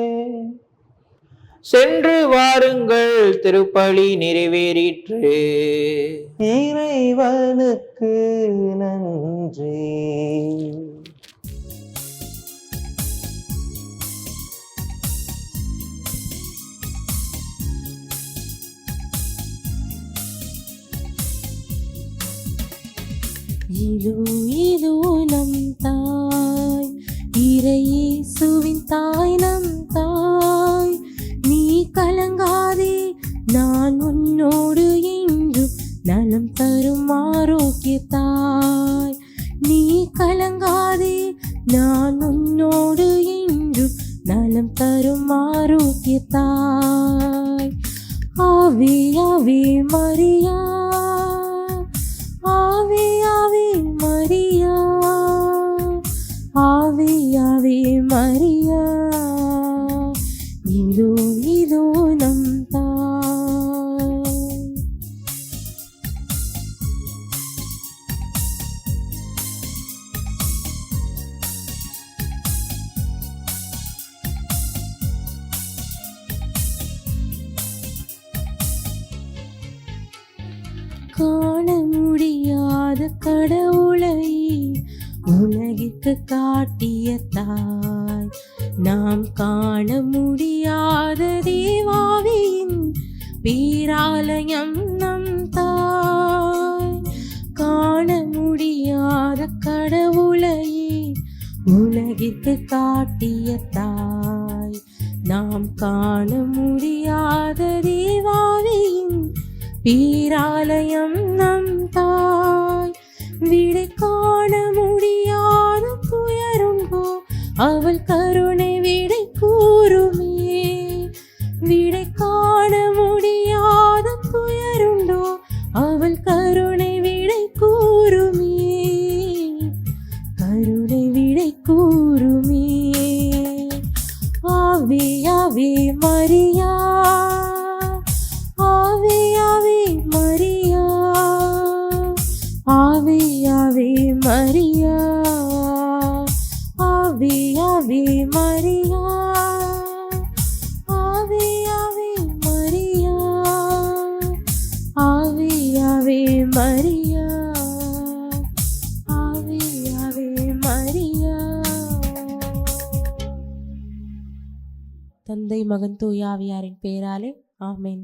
சென்று வாருங்கள், திருப்பலி நிறைவேறிற்று. இறைவனுக்கு நன்றி. இதோ நம் தாய், இறையேசுவின் தாய் நம் தாய். நீ கலங்காதே, நான் உன்னோடு என்றும் நலம் தரும் ஆரோக்கிய தாய். நீ கலங்காதே, நான் உன்னோடு என்றும் நலம் தரும் ஆரோக்கிய தாய். ஆவே ஆவே மரியா, ஆவே ஆவே மரியா, ஆவே ஆவே மரியா. இதோ இதோ நம் தாய். காண முடியாத கடவுளை உலகிற்கு காட்டிய தாய், நாம் காண முடியாத தேவாவியின் பேராலயம் நம் தாய். காண முடியாத கடவுளையே உலகிற்கு காட்டிய தாய். நாம் காண முடியாத தேவாவியின் பேராலயம் நம் தாய். விடை காண முடியாத துயருண்டோ அவள் கருணை விடை கூறுமே. விடை காண முடியாத துயருண்டோ அவள் கருணை விடை கூறுமே. கருணை விடை கூறுமே. ஆவே ஆவே மரியா, ஆவே ஆவே மரியா, ஆவே ஆவே மரியா, ஆவே ஆவே மரியா, ஆவே ஆவே மரியா, ஆவே ஆவே மரியா, ஆவே ஆவே மரியா. தந்தை மகன் தூய ஆவியாரின் பெயராலே ஆமென்.